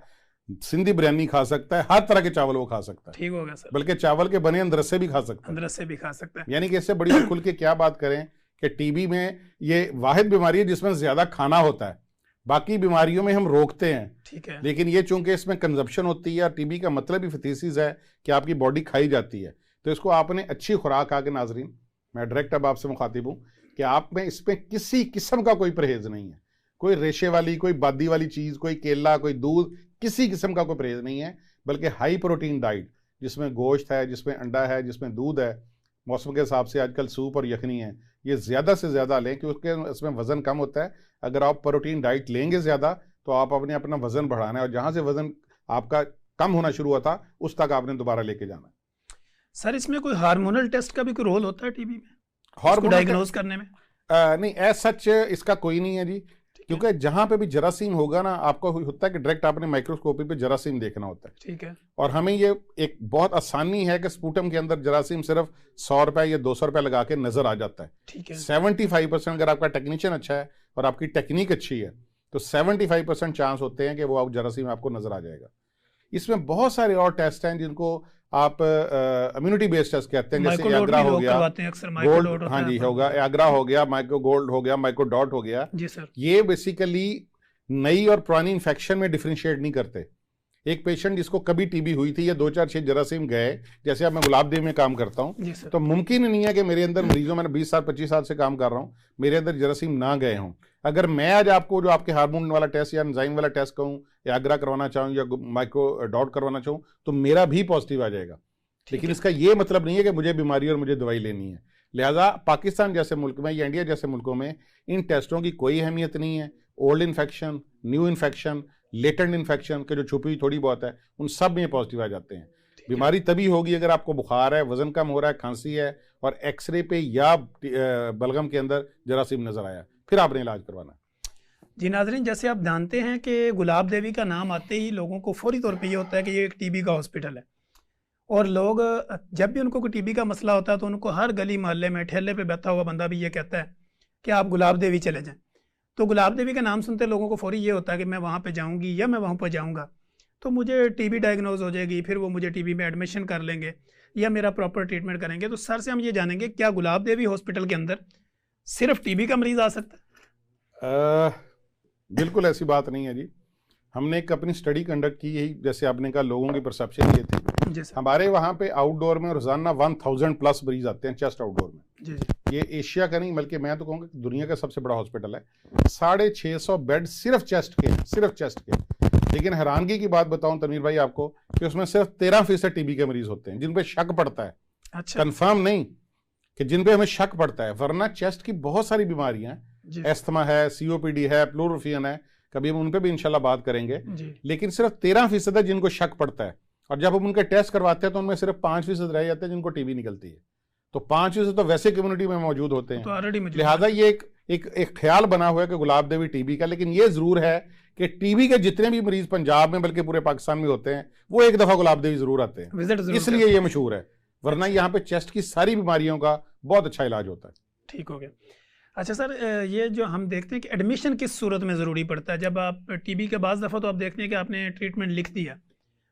सिंधी बिरयानी खा सकता है, हर तरह के चावल वो खा सकता है। ठीक हो गया सर। बल्कि चावल के बने अंदरसे भी खा सकता है। अंदरसे भी खा सकता है। यानी कि इससे बड़ी खुल के क्या बात करें कि टीबी में ये वाहिद बीमारी है जिसमें ज्यादा खाना होता है। बाकी बीमारियों में हम रोकते हैं, ठीक है, लेकिन ये चूंकि इसमें कंजप्शन होती है, टीबी का मतलब ही फतीसिस है कि आपकी बॉडी खाई जाती है, तो इसको आपने अच्छी खुराक आके, नाजरीन मैं डायरेक्ट अब आपसे मुखातिब हूँ कि आप में इसमें किसी किस्म का कोई परहेज नहीं है, कोई रेशे वाली, कोई बादी वाली चीज़, कोई केला, कोई दूध, किसी किस्म का कोई परहेज नहीं है, बल्कि हाई प्रोटीन डाइट जिसमें गोश्त है, जिसमें अंडा है, जिसमें दूध है, मौसम के हिसाब से आजकल सूप और यखनी है, ये ज़्यादा से ज़्यादा लें क्योंकि इसमें वज़न कम होता है। अगर आप प्रोटीन डाइट लेंगे ज़्यादा तो आप अपना वज़न बढ़ाना है और जहाँ से वज़न आपका कम होना शुरू हुआ था उस तक आपने दोबारा लेके जाना है। सर इसमें कोई हार्मोनल टेस्ट का भी कोई रोल होता है टीबी में, हार्मोन डायग्नोज करने में? नहीं, एज सच इसका कोई नहीं है जी, क्योंकि जहां पे भी जरासीम होगा ना, आपको होता है कि डायरेक्ट आपने माइक्रोस्कोपी पे जरासीम देखना होता है। ठीक है। और हमें ये एक बहुत आसानी है कि स्पूटम के अंदर जरासीम सिर्फ 100 रुपए या 200 रुपए लगा के नजर आ जाता है। ठीक है। 75% अगर आपका टेक्नीशियन अच्छा है और आपकी टेक्निक अच्छी है तो 75% चांस होते हैं कि वो जरासीम आपको नजर आ जाएगा। इसमें बहुत सारे और टेस्ट हैं जिनको आप इम्यूनिटी बेस्ड टेस्ट कहते हैं, जैसे एग्रा हो गया, गोल्ड, हाँ जी होगा, एग्रा हो गया, माइक्रो गोल्ड हो गया, माइक्रो डॉट हो गया जी सर। ये बेसिकली नई और पुरानी इन्फेक्शन में डिफरेंशिएट नहीं करते। एक पेशेंट जिसको कभी टीबी हुई थी या 2-4-6 जरासीम गए, जैसे अब मैं गुलाब देव में काम करता हूँ, तो मुमकिन नहीं है कि मेरे अंदर मरीजों, मैंने 20 साल 25 साल से काम कर रहा हूँ, मेरे अंदर जरासीम ना गए हों। अगर मैं आज आपको जो आपके हार्मोन वाला टेस्ट या एंजाइम वाला टेस्ट कहूँ या आगरा करवाना चाहूँ या माइक्रो डॉट करवाना चाहूँ तो मेरा भी पॉजिटिव आ जाएगा, लेकिन इसका ये मतलब नहीं है कि मुझे बीमारी और मुझे दवाई लेनी है। लिहाजा पाकिस्तान जैसे मुल्क में या इंडिया जैसे मुल्कों में इन टेस्टों की कोई अहमियत नहीं है। Old infection, new infection, latent infection के जो छुपी हुई थोड़ी बहुत है, उन सब में पॉजिटिव आ जाते हैं। बीमारी तभी होगी अगर आपको बुखार है, वजन कम हो रहा है, खांसी है और एक्सरे पे या बलगम के अंदर जरासीम नजर आया, फिर आपने इलाज करवाना है। जी नाजरीन, जैसे आप जानते हैं कि गुलाब देवी का नाम आते ही लोगों को फौरी तौर पे ये होता है कि ये एक टीबी का हॉस्पिटल है, और लोग जब भी उनको कोई टीबी का मसला होता है तो उनको हर गली मोहल्ले में ठेले पे बैठा हुआ बंदा भी ये कहता है कि आप गुलाब देवी चले जाएं। तो गुलाब देवी का नाम सुनते लोगों को फौरी ये होता है कि मैं वहाँ पे जाऊँगी या मैं वहाँ पर जाऊँगा तो मुझे टीबी डायग्नोज हो जाएगी, फिर वो मुझे टीबी में एडमिशन कर लेंगे या मेरा प्रॉपर ट्रीटमेंट करेंगे। तो सर से हम ये जानेंगे, क्या गुलाब देवी हॉस्पिटल के अंदर सिर्फ टीबी का मरीज़ आ सकता है? बिल्कुल ऐसी बात नहीं है जी। हमने एक अपनी स्टडी कंडक्ट की, यही जैसे आपने कहा लोगों की परसेप्शन ये थी। हमारे वहाँ पे आउटडोर में रोजाना 1000 प्लस मरीज आते हैं चेस्ट आउटडोर में। ये एशिया का नहीं बल्कि मैं तो कहूँगा दुनिया का सबसे बड़ा हॉस्पिटल है। 650 बेड सिर्फ चेस्ट के, सिर्फ चेस्ट के। लेकिन हैरानगी की बात बताऊं तनवीर भाई आपको कि उसमें सिर्फ 13% टीबी के मरीज होते हैं जिन पे शक पड़ता है। अच्छा। कंफर्म नहीं कि जिन पे हमें शक पड़ता है, वरना चेस्ट की बहुत सारी बीमारियां हैं, एस्थमा है, सीओपीडी है, प्लूरोफियन है, कभी हम उन पे भी इंशाल्लाह बात करेंगे। लेकिन सिर्फ 13% है जिनको शक पड़ता है, और जब हम उनके टेस्ट करवाते हैं तो उनमें सिर्फ 5% रह जाते हैं जिनको टीबी निकलती है। तो 5% तो वैसे कम्युनिटी में मौजूद होते हैं, तो ऑलरेडी लिहाजा ये एक ख्याल बना हुआ है कि गुलाब देवी टीबी का। लेकिन ये जरूर है कि टीबी के जितने भी मरीज पंजाब में बल्कि पूरे पाकिस्तान में होते हैं वो एक दफा गुलाब देवी जरूर आते हैं, इसलिए ये मशहूर है। वरना यहाँ पे चेस्ट की सारी बीमारियों का बहुत अच्छा इलाज होता है। ठीक हो गया। अच्छा सर, ये जो हम देखते हैं कि एडमिशन किस सूरत में ज़रूरी पड़ता है? जब आप टीबी के बाद दफ़ा तो आप देखते हैं कि आपने ट्रीटमेंट लिख दिया,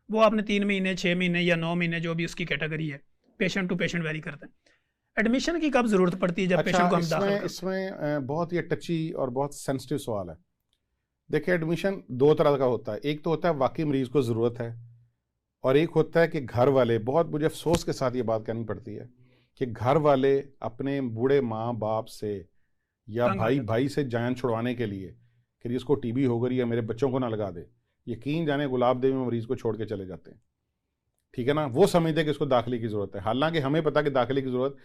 वो आपने 3 महीने 6 महीने या 9 महीने जो भी उसकी कैटेगरी है, पेशेंट टू पेशेंट वेरी करते हैं। एडमिशन की कब ज़रूरत पड़ती है जब पेशेंट को हम दाखिल करते हैं? इसमें बहुत ही टची और बहुत सेंसिटिव सवाल है। देखिए, एडमिशन 2 तरह का होता है। एक तो होता है वाकई मरीज को ज़रूरत है, और एक होता है कि घर वाले, बहुत मुझे अफसोस के साथ ये बात कहनी पड़ती है कि घर वाले अपने बूढ़े माँ बाप से या भाई से जान छुड़वाने के लिए कि इसको टीबी हो गई या मेरे बच्चों को ना लगा दे, यकीन जाने गुलाब देवी में मरीज को छोड़ के चले जाते हैं। ठीक है ना, वो समझते हैं कि इसको दाखिले की जरूरत है, हालांकि हमें पता कि दाखिले की जरूरत,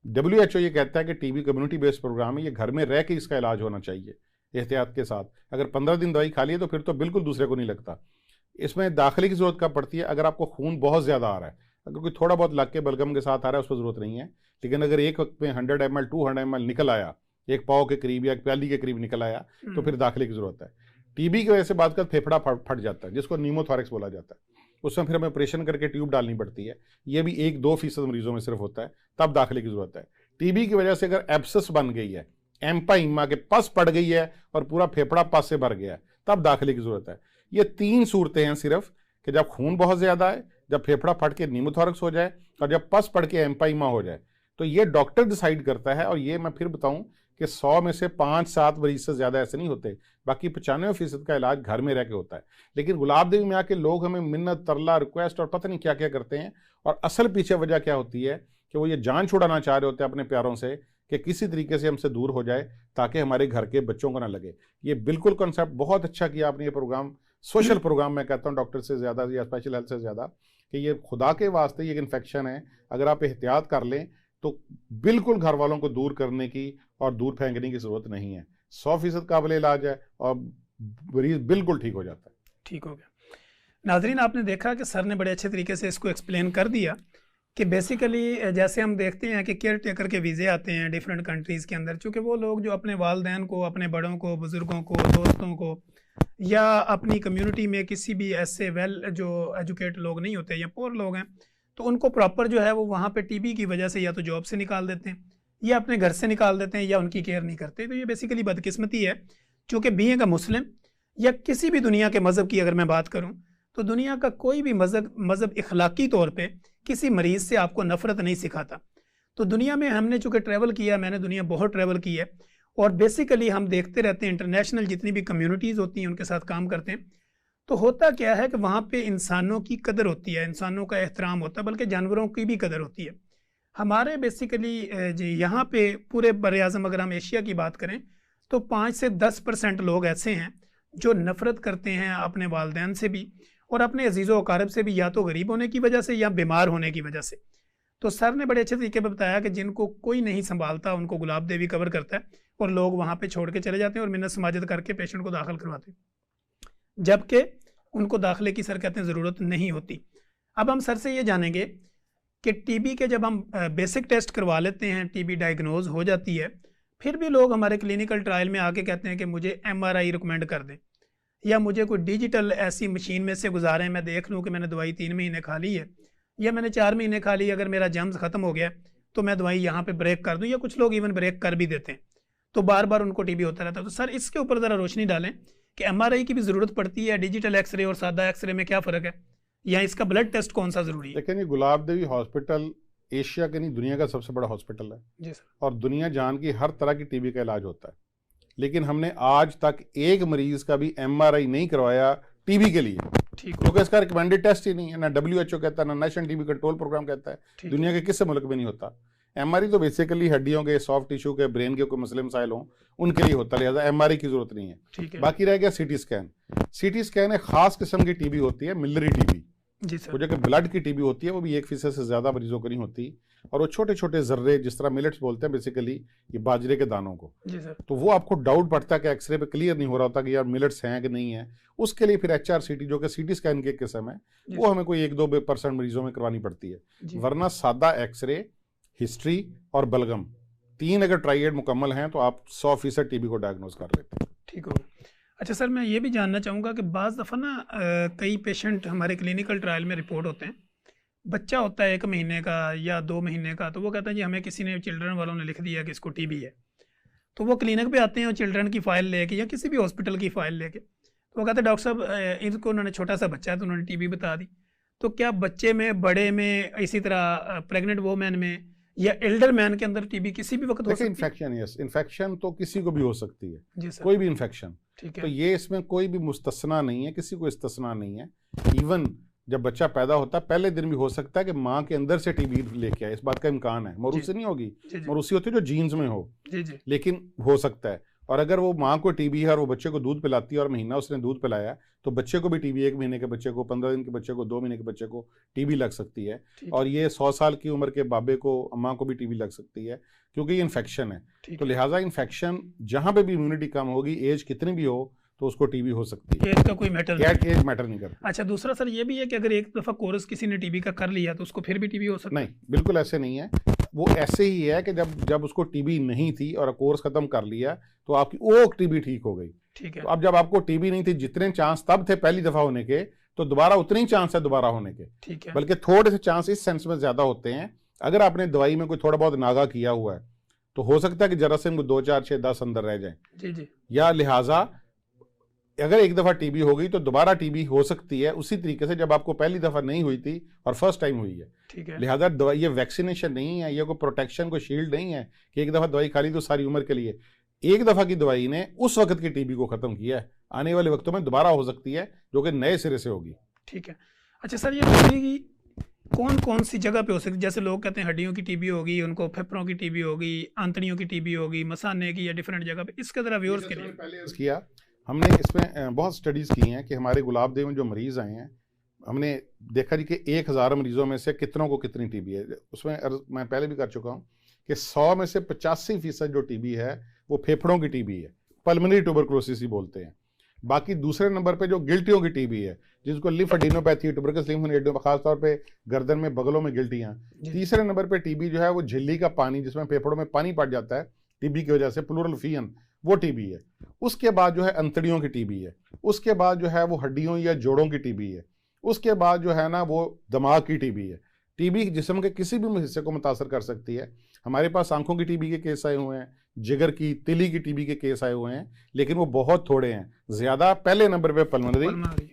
WHO ये कहता है कि टीबी कम्युनिटी बेस्ड प्रोग्राम है, ये घर में रह के इसका इलाज होना चाहिए एहतियात के साथ। अगर 15 दिन दवाई खा ली तो फिर तो बिल्कुल दूसरे को नहीं लगता। इसमें दाखिले की जरूरत कब पड़ती है? अगर आपको खून बहुत ज्यादा आ रहा है, अगर कोई थोड़ा बहुत लग के बलगम के साथ आ रहा है उस पर जरूरत नहीं है। लेकिन अगर एक वक्त में 100 ml 200 ml निकल आया, एक पाव के करीब या एक प्याली के करीब निकल आया, तो फिर दाखिले की जरूरत है। टीबी की वजह से बाद का फेफड़ा फट जाता है, जिसको नीमोथोरैक्स बोला जाता है, उसमें फिर हमें ऑपरेशन करके ट्यूब डालनी पड़ती है। ये भी 1-2% मरीजों में सिर्फ होता है, तब दाखिले की जरूरत है। टीबी की वजह से अगर एब्सेस बन गई है, एम्पाइमा के पस पड़ गई है और पूरा फेफड़ा पस से भर गया है, तब दाखिले की जरूरत है। ये 3 सूरतें हैं सिर्फ, कि जब खून बहुत ज्यादा है, जब फेफड़ा फट के नीमोथोरैक्स हो जाए, और जब पस पड़ के एम्पाइमा हो जाए। तो ये डॉक्टर डिसाइड करता है, और ये मैं फिर बताऊं कि 100 में से 5-7 मरीज से ज्यादा ऐसे नहीं होते, बाकी 95% का इलाज घर में रह के होता है। लेकिन गुलाब देवी में आके लोग हमें मिन्नत, तरला, रिक्वेस्ट और पता नहीं क्या क्या करते हैं, और असल पीछे वजह क्या होती है कि वो ये जान छुड़ाना चाह रहे होते हैं अपने प्यारों से कि किसी तरीके से हमसे दूर हो जाए ताकि हमारे घर के बच्चों को ना लगे। ये बिल्कुल कॉन्सेप्ट बहुत अच्छा किया आपने, ये प्रोग्राम, सोशल प्रोग्राम मैं कहता हूँ डॉक्टर से ज़्यादा या स्पेशल हेल्थ से ज़्यादा, कि ये खुदा के वास्ते ये इन्फेक्शन है, अगर आप एहतियात कर लें तो बिल्कुल घर वालों को दूर करने की और दूर फेंकने की जरूरत नहीं है। 100% काबिल इलाज है और मरीज बिल्कुल ठीक हो जाता है। ठीक हो गया। नाजरीन, आपने देखा कि सर ने बड़े अच्छे तरीके से इसको एक्सप्लेन कर दिया कि बेसिकली जैसे हम देखते हैं कि केयर टेकर के वीज़े आते हैं डिफरेंट कंट्रीज़ के अंदर, चूँकि वो लोग जो अपने वालदैन को, अपने बड़ों को, बुज़ुर्गों को, दोस्तों को, या अपनी कम्युनिटी में किसी भी ऐसे वेल जो एजुकेट लोग नहीं होते या पुअर लोग हैं, तो उनको प्रॉपर जो है वो वहाँ पे टीबी की वजह से या तो जॉब से निकाल देते हैं या अपने घर से निकाल देते हैं या उनकी केयर नहीं करते। तो ये बेसिकली बदकिस्मती है, चूँकि बीइंग अ मुस्लिम या किसी भी दुनिया के मज़हब की अगर मैं बात करूँ तो दुनिया का कोई भी मज़हब इखलाकी तौर पे किसी मरीज़ से आपको नफ़रत नहीं सिखाता। तो दुनिया में हमने चूँकि ट्रैवल किया, मैंने दुनिया बहुत ट्रैवल की है, और बेसिकली हम देखते रहते हैं इंटरनेशनल जितनी भी कम्युनिटीज़ होती हैं उनके साथ काम करते हैं, तो होता क्या है कि वहाँ पे इंसानों की कदर होती है, इंसानों का एहतराम होता है, बल्कि जानवरों की भी कदर होती है। हमारे बेसिकली जी यहाँ पे पूरे बर-ए-आज़म अगर हम एशिया की बात करें तो 5 से 10% लोग ऐसे हैं जो नफ़रत करते हैं अपने वालिदैन से भी और अपने अजीज़ो अकारब से भी, या तो गरीब होने की वजह से या बीमार होने की वजह से। तो सर ने बड़े अच्छे तरीके पर बताया कि जिनको कोई नहीं संभालता उनको गुलाब देवी कवर करता है और लोग वहाँ पे छोड़ के चले जाते हैं और मिन्नत समाजत करके पेशेंट को दाखिल करवाते हैं, जबकि उनको दाखिले की सर कहते हैं ज़रूरत नहीं होती। अब हम सर से ये जानेंगे कि टीबी के जब हम बेसिक टेस्ट करवा लेते हैं, टीबी डायग्नोज हो जाती है, फिर भी लोग हमारे क्लिनिकल ट्रायल में आके कहते हैं कि मुझे MRI रिकमेंड कर दें या मुझे कोई डिजिटल ऐसी मशीन में से गुजारें, मैं देख लूँ कि मैंने दवाई 3 महीने खा ली है या मैंने 4 महीने खा ली, अगर मेरा जम्स ख़त्म हो गया तो मैं दवाई यहाँ पे ब्रेक कर दूँ, या कुछ लोग इवन ब्रेक कर भी देते हैं, तो बार बार उनको टीबी होता रहता है। तो सर इसके ऊपर ज़रा रोशनी डालें कि MRI की भी ज़रूरत पड़ती है, डिजिटल एक्सरे और सादा एक्सरे में क्या फ़र्क है, या इसका ब्लड टेस्ट कौन सा ज़रूरी है? लेकिन ये गुलाब देवी हॉस्पिटल एशिया के नहीं दुनिया का सबसे बड़ा हॉस्पिटल है जी सर, और दुनिया जान की हर तरह की टीबी का इलाज होता है। लेकिन हमने आज तक एक मरीज का भी MRI नहीं करवाया टीबी के लिए, क्योंकि इसका रिकमेंडेड टेस्ट ही नहीं है, ना WHO कहता है, ना नेशनल टीबी कंट्रोल प्रोग्राम कहता है, दुनिया के किसी मुल्क में नहीं होता। MRI तो बेसिकली हड्डियों के, सॉफ्ट टिश्यू के, ब्रेन के कोई मसले मसाइल हों उनके लिए होता है, लिहाजा MRI की जरूरत नहीं है। बाकी रह गया CT स्कैन। CT स्कैन एक खास किस्म की टीबी होती है, मिलरी टीबी, वो जो कि ब्लड की टीबी होती है, वो भी 1% से ज्यादा मरीजों को नहीं होती, और वो छोटे छोटे जर्रे, जिस तरह मिलेट्स बोलते हैं बेसिकली ये बाजरे के दानों को, तो वो आपको डाउट पड़ता है कि एक्सरे पे क्लियर नहीं हो रहा होता कि यार मिलेट्स हैं कि नहीं है, उसके लिए फिर HRCT जो कि CT स्कैन की एक किस्म है, वो हमें कोई 1-2% मरीजों में करवानी पड़ती है। वरना सादा एक्सरे हिस्ट्री और बलगम, 3 अगर ट्राइएड मुकम्मल हैं तो आप 100% टीबी को डायग्नोज कर लेते हैं। ठीक हो। अच्छा सर, मैं ये भी जानना चाहूँगा कि बाज़ दफ़ा ना कई पेशेंट हमारे क्लिनिकल ट्रायल में रिपोर्ट होते हैं, बच्चा होता है 1 महीने का या 2 महीने का, तो वो कहता है जी हमें किसी ने, चिल्ड्रन वालों ने लिख दिया कि इसको टीबी है। तो वो क्लिनिक पे आते हैं और चिल्ड्रन की फ़ाइल लेके या किसी भी हॉस्पिटल की फ़ाइल लेके, तो वो कहते हैं डॉक्टर साहब इनको, उन्होंने छोटा सा बच्चा है तो उन्होंने टीबी बता दी। तो क्या बच्चे में, बड़े में, इसी तरह प्रेग्नेंट वोमेन में या एल्डर मैन के अंदर टीबी किसी भी वक्त हो सकती है? इन्फेक्शन, यस, इन्फेक्शन तो किसी को भी हो सकती है जी सर। कोई भी इन्फेक्शन। ठीक तो है। ये इसमें कोई भी मुस्तस्ना नहीं है, किसी को इस्तिस्ना नहीं है। इवन जब बच्चा पैदा होता है पहले दिन भी हो सकता है कि माँ के अंदर से टीबी लेके आए, इस बात का इम्कान है। मरूसी नहीं होगी, मरूसी होती है जो जीन्स में हो, लेकिन हो सकता है। और अगर वो माँ को टीबी है और वो बच्चे को दूध पिलाती है और महीना उसने दूध पिलाया, तो बच्चे को भी टीबी, 1 महीने के बच्चे को, 15 दिन के बच्चे को, 2 महीने के बच्चे को टीबी लग सकती है। और ये 100 साल की उम्र के बाबे को, अम्मा को भी टीबी लग सकती है, क्योंकि ये इन्फेक्शन है। तो लिहाजा इन्फेक्शन जहाँ पे भी इम्यूनिटी कम होगी, एज कितनी भी हो, तो उसको टीबी हो सकती है। एज का कोई मैटर नहीं, एज मैटर नहीं करता। अच्छा, दूसरा सर ये भी है कि अगर एक दफ़ा कोर्स किसी ने टीबी का कर लिया तो उसको फिर भी टीबी हो सकता है? नहीं, बिल्कुल ऐसे नहीं है। वो ऐसे ही है कि जब उसको टीबी नहीं थी और कोर्स खत्म कर लिया तो आपकी वो टीबी ठीक हो गई। ठीक है। तो अब जब आपको टीबी नहीं थी, जितने चांस तब थे पहली दफा होने के, तो दोबारा उतने ही चांस है दोबारा होने के। ठीक है। बल्कि थोड़े से चांस इस सेंस में ज्यादा होते हैं, अगर आपने दवाई में कोई थोड़ा बहुत नागा किया हुआ है तो हो सकता है कि जरासीम को 2, 4, 6, 10 अंदर रह जाए। जी। या लिहाजा अगर एक दफा टीबी हो गई तो दोबारा टीबी हो सकती है, उसी तरीके से जब आपको पहली दफा नहीं हुई थी और फर्स्ट टाइम हुई है। ठीक है। लिहाजा दवाई, ये वैक्सीनेशन नहीं है, ये कोई प्रोटेक्शन, कोई शील्ड नहीं है कि एक दफा दवाई खा ली तो सारी उम्र के लिए। एक दफा की दवाई ने उस वक्त की टीबी को खत्म किया है, आने वाले वक्तों में दोबारा हो सकती है जो कि नए सिरे से होगी। ठीक है। अच्छा सर, ये बताइए कि कौन कौन सी जगह पे हो सकती है? जैसे लोग कहते हैं हड्डियों की टीबी होगी, उनको फेफड़ों की टीबी होगी, आंतड़ियों की टीबी होगी, मसाने की, या डिफरेंट जगह पे, इसका जरा व्यूअर्स के लिए। पहले किया हमने इसमें बहुत स्टडीज की हैं कि हमारे गुलाबदेव में जो मरीज आए हैं, हमने देखा जी कि 1000 मरीजों में से कितनों को कितनी टीबी है। उसमें मैं पहले भी कर चुका हूँ कि 100 में से 85% जो टीबी है वो फेफड़ों की टीबी है, पल्मोनरी ट्यूबरकुलोसिस ही बोलते हैं। बाकी दूसरे नंबर पे जो गिल्टियों की टीबी है, जिसको लिम्फेडिनोपैथी, ट्यूबरकुलोसिस लिम्फेडिनो, खासतौर पे गर्दन में, बगलों में गिल्टियाँ। तीसरे नंबर पे टीबी जो है वो झिल्ली का पानी, जिसमें फेफड़ों में पानी पड़ जाता है टीबी की वजह से, प्लूरल फियन, वो टीबी है। उसके बाद जो है अंतड़ियों की टीबी है। उसके बाद जो है वो हड्डियों या जोड़ों की टीबी है। उसके बाद जो है ना वो दिमाग की टीबी है। टीबी जिस्म के किसी भी हिस्से को मुतासर कर सकती है। हमारे पास आंखों की टीबी के केस आए हुए हैं, जिगर की, तिली की टीबी के केस आए हुए हैं, लेकिन वो बहुत थोड़े हैं। ज्यादा पहले नंबर पे पल्मोनरी,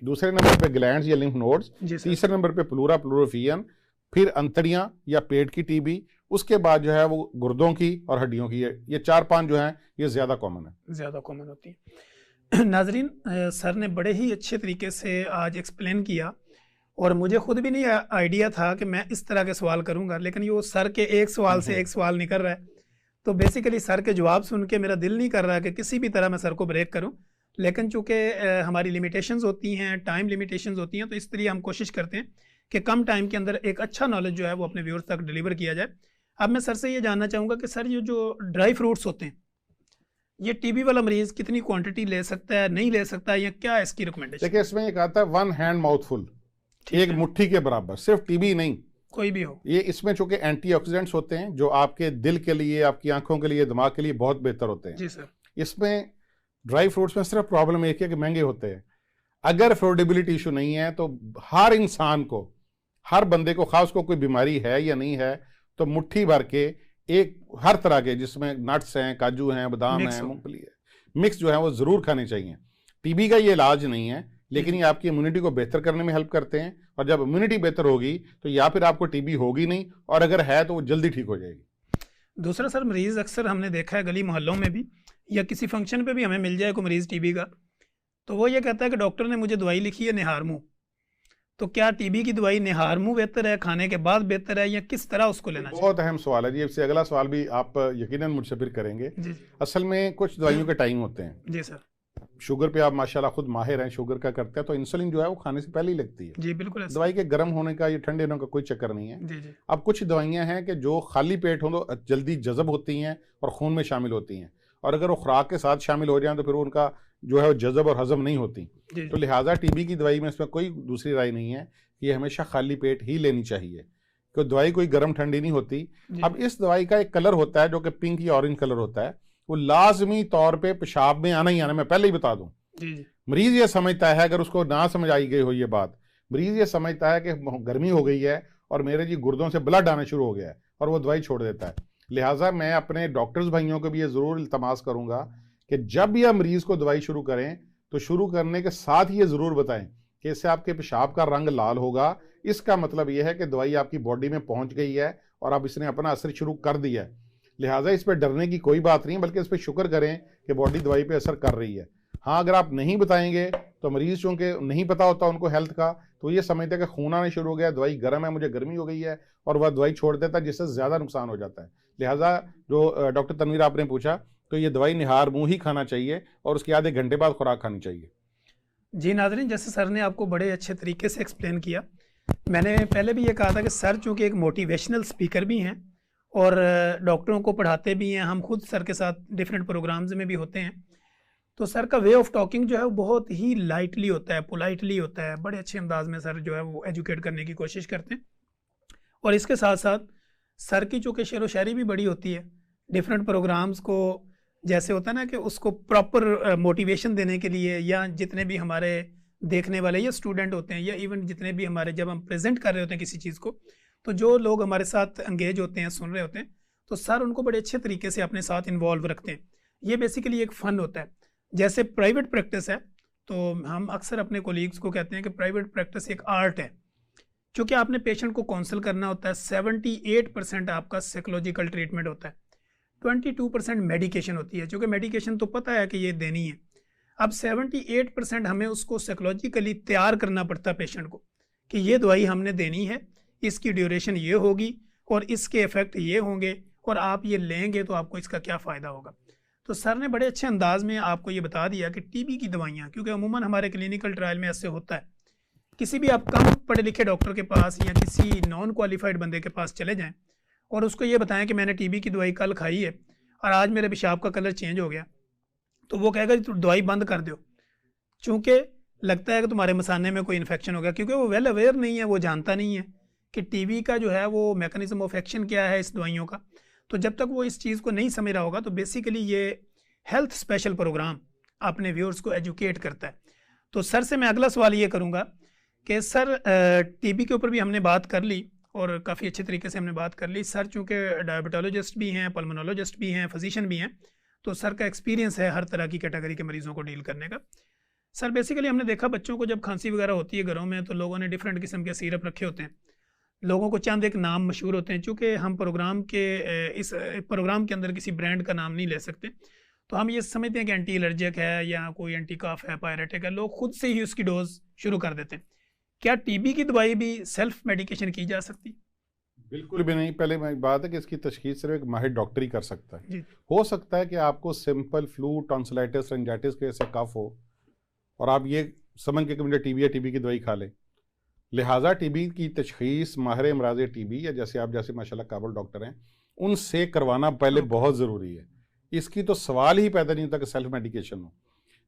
दूसरे नंबर पे ग्लैंड्स या लिम्फ नोड्स, तीसरे नंबर पे प्लूरोफियन, फिर अंतड़ियां या पेट की टीबी, उसके बाद जो है वो गुर्दों की और हड्डियों की है। ये 4-5 जो हैं ये ज़्यादा कॉमन है, ज़्यादा कॉमन होती है। नाजरीन, सर ने बड़े ही अच्छे तरीके से आज एक्सप्लेन किया और मुझे खुद भी नहीं आइडिया था कि मैं इस तरह के सवाल करूंगा, लेकिन ये वो सर के एक सवाल से एक सवाल निकल रहा है। तो बेसिकली सर के जवाब सुन के मेरा दिल नहीं कर रहा कि किसी भी तरह मैं सर को ब्रेक करूं, लेकिन चूँकि हमारी लिमिटेशंस होती हैं, टाइम लिमिटेशंस होती हैं, तो इसलिए हम कोशिश करते हैं कि कम टाइम के अंदर एक अच्छा नॉलेज जो है वो अपने व्यूअर्स तक डिलीवर किया जाए। अब मैं सर से ये जानना चाहूँगा कि सर ये जो ड्राई फ्रूट्स होते हैं, ये टीबी वाला मरीज कितनी क्वांटिटी ले सकता है, नहीं ले सकता है, या क्या इसकी रिकमेंडेशन? देखिए, इसमें एक आता है 1 हैंड माउथफुल, एक मुट्ठी के बराबर, सिर्फ टीबी नहीं, कोई भी हो। ये इसमें चूंकि एंटीऑक्सीडेंट्स होते हैं जो आपके दिल के लिए, आपकी आंखों के लिए, दिमाग के लिए बहुत बेहतर होते हैं। जी सर। इसमें ड्राई फ्रूट्स में सिर्फ प्रॉब्लम एक है कि महंगे होते हैं। अगर अफोर्डेबिलिटी इशू नहीं है तो हर इंसान को, हर बंदे को, खास को कोई बीमारी है या नहीं है, तो मुट्ठी भर के एक हर तरह के, जिसमें नट्स हैं, काजू हैं, बादाम हैं, मूंगफली है, मिक्स जो है वो जरूर खाने चाहिए। टीबी का ये इलाज नहीं है, लेकिन ये आपकी इम्यूनिटी को बेहतर करने में हेल्प करते हैं, और जब इम्यूनिटी बेहतर होगी तो या फिर आपको टीबी होगी नहीं, और अगर है तो वो जल्दी ठीक हो जाएगी। दूसरा सर, मरीज अक्सर हमने देखा है गली मोहल्लों में भी, या किसी फंक्शन पे भी हमें मिल जाए कोई मरीज टीबी का, तो वो ये कहता है कि डॉक्टर ने मुझे दवाई लिखी है निहारमू। तो क्या टीबी की दवाई निहारमू बेहतर है, खाने के बाद बेहतर है, या किस तरह उसको लेना चाहिए? बहुत अहम सवाल है जी। इससे अगला सवाल भी आप यकीनन मुझसे फिर करेंगे। जी। असल में कुछ दवाइयों के टाइम होते हैं। जी सर। शुगर पे आप माशाल्लाह खुद माहिर हैं, शुगर का करते हैं, तो इंसुलिन जो है वो खाने से पहले ही लगती है। जी बिल्कुल। दवाई के गर्म होने का या ठंडे होने का कोई चक्कर नहीं है। जी जी। अब कुछ दवाइयां हैं कि जो खाली पेट हो तो जल्दी जज़ब होती हैं और खून में शामिल होती हैं, और अगर वो खुराक के साथ शामिल हो जाए तो फिर उनका जो है वो जज़ब और हजम नहीं होती। तो लिहाजा टीबी की दवाई में इसमें कोई दूसरी राय नहीं है कि ये हमेशा खाली पेट ही लेनी चाहिए। कि दवाई कोई गर्म ठंडी नहीं होती। अब इस दवाई का एक कलर होता है जो कि पिंक या ऑरेंज कलर होता है, वो लाजमी तौर पे पेशाब में आना ही आना, मैं पहले ही बता दूं। मरीज ये समझता है, अगर उसको ना समझ आई गई हो ये बात, मरीज ये समझता है कि गर्मी हो गई है और मेरे जी गुर्दों से ब्लड आना शुरू हो गया है और वो दवाई छोड़ देता है। लिहाजा मैं अपने डॉक्टर्स भाइयों को भी ये जरूर इल्तमास करूंगा कि जब यह मरीज को दवाई शुरू करें तो शुरू करने के साथ ये जरूर बताएं कि इससे आपके पेशाब का रंग लाल होगा, इसका मतलब यह है कि दवाई आपकी बॉडी में पहुंच गई है और अब इसने अपना असर शुरू कर दिया है। लिहाजा इस पर डरने की कोई बात नहीं, बल्कि इस पर शुक्र करें कि बॉडी दवाई पे असर कर रही है। हाँ, अगर आप नहीं बताएंगे तो मरीज चूंकि नहीं पता होता उनको हेल्थ का, तो ये समझते हैं कि खून आने शुरू हो गया, दवाई गर्म है, मुझे गर्मी हो गई है, और वह दवाई छोड़ देता है, जिससे ज़्यादा नुकसान हो जाता है। लिहाजा जो डॉक्टर तनवीर आपने पूछा, तो ये दवाई निहार मुँह ही खाना चाहिए और उसके आधे घंटे बाद खुराक खानी चाहिए। जी नाज़रीन, जैसे सर ने आपको बड़े अच्छे तरीके से एक्सप्लेन किया, मैंने पहले भी ये कहा था कि सर चूँकि एक मोटिवेशनल स्पीकर भी हैं और डॉक्टरों को पढ़ाते भी हैं, हम खुद सर के साथ डिफरेंट प्रोग्राम्स में भी होते हैं, तो सर का वे ऑफ टॉकिंग जो है वो बहुत ही लाइटली होता है, पोलाइटली होता है, बड़े अच्छे अंदाज में सर जो है वो एजुकेट करने की कोशिश करते हैं। और इसके साथ साथ सर की चूँकि शेर व शायरी भी बड़ी होती है, डिफरेंट प्रोग्राम्स को जैसे होता है ना कि उसको प्रॉपर मोटिवेशन देने के लिए, या जितने भी हमारे देखने वाले या स्टूडेंट होते हैं, या इवन जितने भी हमारे, जब हम प्रेजेंट कर रहे होते हैं किसी चीज़ को, तो जो लोग हमारे साथ एंगेज होते हैं, सुन रहे होते हैं, तो सर उनको बड़े अच्छे तरीके से अपने साथ इन्वॉल्व रखते हैं। ये बेसिकली एक फ़न होता है। जैसे प्राइवेट प्रैक्टिस है, तो हम अक्सर अपने कोलीग्स को कहते हैं कि प्राइवेट प्रैक्टिस एक आर्ट है, क्योंकि आपने पेशेंट को काउंसिल करना होता है। 78% आपका साइकोलॉजिकल ट्रीटमेंट होता है, 22% मेडिकेशन होती है, क्योंकि मेडिकेशन तो पता है कि ये देनी है। अब 78% हमें उसको साइकोलॉजिकली तैयार करना पड़ता है पेशेंट को कि ये दवाई हमने देनी है, इसकी ड्यूरेशन ये होगी और इसके इफ़ेक्ट ये होंगे, और आप ये लेंगे तो आपको इसका क्या फ़ायदा होगा। तो सर ने बड़े अच्छे अंदाज में आपको ये बता दिया कि टीबी की दवाइयाँ, क्योंकि अमूमन हमारे क्लिनिकल ट्रायल में ऐसे होता है, किसी भी आप कम पढ़े लिखे डॉक्टर के पास या किसी नॉन क्वालिफाइड बंदे के पास चले जाएं और उसको ये बताएं कि मैंने टीबी की दवाई कल खाई है और आज मेरे पेशाब का कलर चेंज हो गया, तो वो कहेगा तो दवाई बंद कर दो, चूँकि लगता है कि तुम्हारे मसाने में कोई इन्फेक्शन हो गया, क्योंकि वो वेल अवेयर नहीं है, वो जानता नहीं है कि टीबी का जो है वो मैकेनिज्म ऑफ एक्शन क्या है इस दवाइयों का। तो जब तक वो इस चीज़ को नहीं समझ रहा होगा, तो बेसिकली ये हेल्थ स्पेशल प्रोग्राम अपने व्यूअर्स को एजुकेट करता है। तो सर से मैं अगला सवाल ये करूँगा कि सर टीबी के ऊपर भी हमने बात कर ली और काफ़ी अच्छे तरीके से हमने बात कर ली। सर चूँकि डायबिटोलॉजिस्ट भी हैं, पल्मोनोलॉजिस्ट भी हैं, फिजिशियन भी हैं, तो सर का एक्सपीरियंस है हर तरह की कैटेगरी के मरीज़ों को डील करने का। सर बेसिकली हमने देखा बच्चों को जब खांसी वगैरह होती है घरों में, तो लोगों ने डिफरेंट किस्म के सिरप रखे होते हैं, लोगों को चंद एक नाम मशहूर होते हैं। चूँकि हम प्रोग्राम के इस प्रोग्राम के अंदर किसी ब्रांड का नाम नहीं ले सकते, तो हम ये समझते हैं कि एंटी एलर्जिक है या कोई एंटी कफ है, पायरेटिक है, लोग खुद से ही उसकी डोज शुरू कर देते हैं। क्या टीबी की दवाई भी सेल्फ मेडिकेशन की जा सकती? बिल्कुल भी नहीं। पहले मैं बात है कि इसकी तशखीस सिर्फ एक माहिर डॉक्टर ही कर सकता है। हो सकता है कि आपको सिंपल फ्लू, टॉन्सिलाइटिस, रेंजाइटिस के जैसे कफ हो और आप ये समझ के कि मुझे टीबी है, टीबी की दवाई खा लें। लिहाजा टीबी की तशखीस माहिर अमराज़ टीबी या जैसे आप जैसे माशाल्लाह काबिल डॉक्टर हैं उनसे करवाना पहले बहुत ज़रूरी है। इसकी तो सवाल ही पैदा नहीं होता कि सेल्फ मेडिकेशन हो,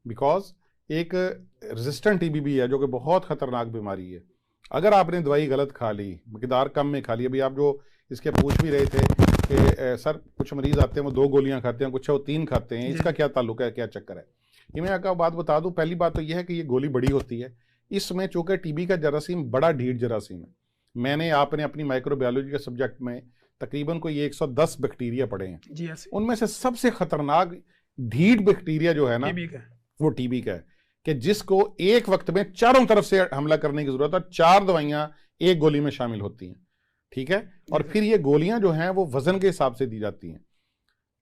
बिकॉज एक रेजिस्टेंट टीबी भी है जो कि बहुत ख़तरनाक बीमारी है। अगर आपने दवाई गलत खा ली, मकदार कम में खा ली, अभी आप जो इसके पूछ भी रहे थे कि सर कुछ मरीज़ आते हैं वो 2 गोलियां खाते हैं, कुछ वो 3 खाते हैं, इसका क्या ताल्लुक है, क्या चक्कर है? ये मैं आपको बात बता दूं। पहली बात तो यह है कि ये गोली बड़ी होती है, इसमें चूँकि टीबी का जरासीम बड़ा ढीठ जरासीम है। मैंने आपने अपनी माइक्रोबायोलॉजी के सब्जेक्ट में तकरीबन कोई 110 बैक्टीरिया पढ़े हैं, उनमें से सबसे खतरनाक ढीठ बैक्टीरिया जो है ना वो टीबी का है, कि जिसको एक वक्त में चारों तरफ से हमला करने की जरूरत है। 4 दवाइयां एक गोली में शामिल होती हैं, ठीक है। और फिर ये गोलियां जो हैं वो वजन के हिसाब से दी जाती हैं।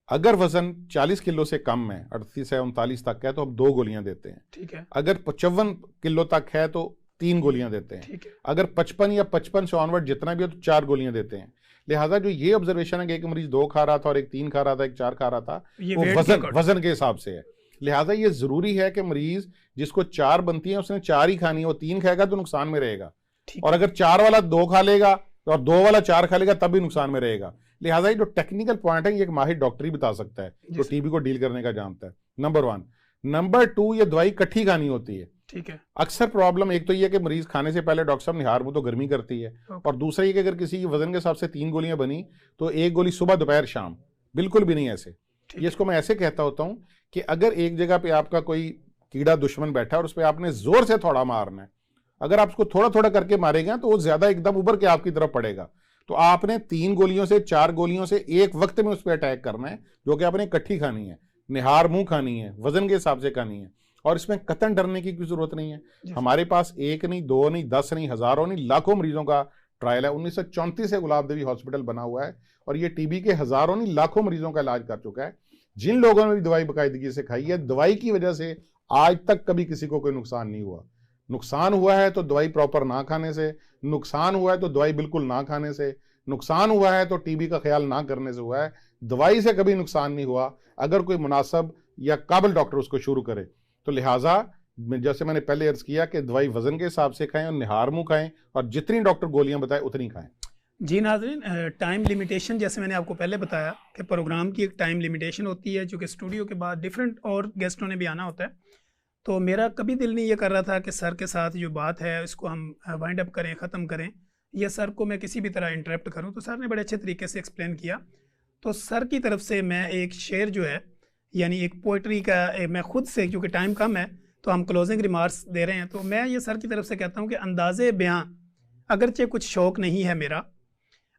अगर वजन 40 किलो से कम है, 38 से 39 तक है, तो हम 2 गोलियां देते हैं, ठीक है। अगर 55 किलो तक है तो 3 गोलियां देते हैं, ठीक है। अगर 55 या 55 से ऑनवर्ड जितना भी हो तो 4 गोलियां देते हैं। लिहाजा जो ये ऑब्जर्वेशन है कि एक मरीज 2 खा रहा था और एक 3 खा रहा था, एक 4 खा रहा था, वो वजन के हिसाब से है। लिहाजा ये जरूरी है कि मरीज जिसको 4 बनती है उसने 4 ही खानी है, वो 3 खाएगा तो नुकसान में रहेगा, और अगर 4 वाला 2 खा लेगा और 2 वाला 4 खा लेगा तब भी नुकसान में रहेगा। लिहाजा ये जो टेक्निकल पॉइंट है ये एक माहिर डॉक्टर ही बता सकता है जो टीबी को डील करने का जानता है। नंबर 1। नंबर 2, ये दवाई इकट्ठी खानी होती है, ठीक है। अक्सर प्रॉब्लम एक तो ये कि मरीज खाने से पहले डॉक्टर साहब निहार मुंह तो गर्मी करती है, और दूसरा ये कि अगर किसी की वजन के हिसाब से 3 गोलियां बनी तो 1 गोली सुबह दोपहर शाम, बिल्कुल भी नहीं ऐसे। ये इसको मैं ऐसे कहता होता हूं कि अगर एक जगह पे आपका कोई कीड़ा दुश्मन बैठा है और उस पर आपने जोर से थोड़ा मारना है, अगर आप उसको थोड़ा थोड़ा करके मारेगा तो वो ज्यादा एकदम उभर के आपकी तरफ पड़ेगा। तो आपने 3 गोलियों से 4 गोलियों से एक वक्त में उस पर अटैक करना है, जो कि आपने इकट्ठी खानी है, निहार मुंह खानी है, वजन के हिसाब से खानी है, और इसमें कतन डरने की कोई जरूरत नहीं है। हमारे पास 1 नहीं, 2 नहीं, 10 नहीं, हजारों नहीं, लाखों मरीजों का ट्रायल है। 1934 से गुलाब देवी हॉस्पिटल बना हुआ है और ये टीबी के हजारों नहीं लाखों मरीजों का इलाज कर चुका है। जिन लोगों ने भी दवाई बाकायदगी से खाई है, दवाई की वजह से आज तक कभी किसी को कोई नुकसान नहीं हुआ। नुकसान हुआ है तो दवाई प्रॉपर ना खाने से, नुकसान हुआ है तो दवाई बिल्कुल ना खाने से, नुकसान हुआ है तो टीबी का ख्याल ना करने से हुआ है। दवाई से कभी नुकसान नहीं हुआ अगर कोई मुनासिब या काबिल डॉक्टर उसको शुरू करे। तो लिहाजा जैसे मैंने पहले अर्ज किया कि दवाई वजन के हिसाब से खाएं और निहार मुंह खाएं, और जितनी डॉक्टर गोलियां बताएं उतनी खाएं। जी नाज़रीन, टाइम लिमिटेशन जैसे मैंने आपको पहले बताया कि प्रोग्राम की एक टाइम लिमिटेशन होती है, चूँकि स्टूडियो के बाद डिफरेंट और गेस्टों ने भी आना होता है। तो मेरा कभी दिल नहीं ये कर रहा था कि सर के साथ जो बात है इसको हम वाइंड अप करें, ख़त्म करें, या सर को मैं किसी भी तरह इंटरप्ट करूं। तो सर ने बड़े अच्छे तरीके से एक्सप्लेन किया। तो सर की तरफ से मैं एक शेर जो है, यानी एक पोइट्री का मैं खुद से, क्योंकि टाइम कम है तो हम क्लोजिंग रिमार्क्स दे रहे हैं, तो मैं ये सर की तरफ से कहता हूँ कि अंदाज़े बयां अगरचे कुछ शौक़ नहीं है मेरा,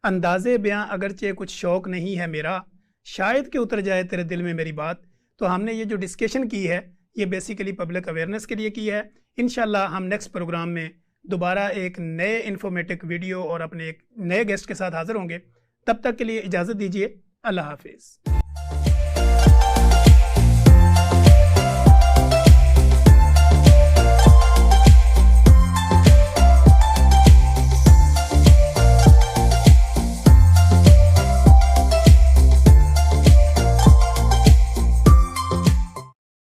अंदाज़े बयां अगरचे कुछ शौक़ नहीं है मेरा, शायद कि उतर जाए तेरे दिल में मेरी बात। तो हमने ये जो डिस्कशन की है ये बेसिकली पब्लिक अवेयरनेस के लिए की है। इंशाल्लाह हम नेक्स्ट प्रोग्राम में दोबारा एक नए इन्फॉर्मेटिव वीडियो और अपने एक नए गेस्ट के साथ हाज़िर होंगे। तब तक के लिए इजाज़त दीजिए। अल्लाह हाफिज़।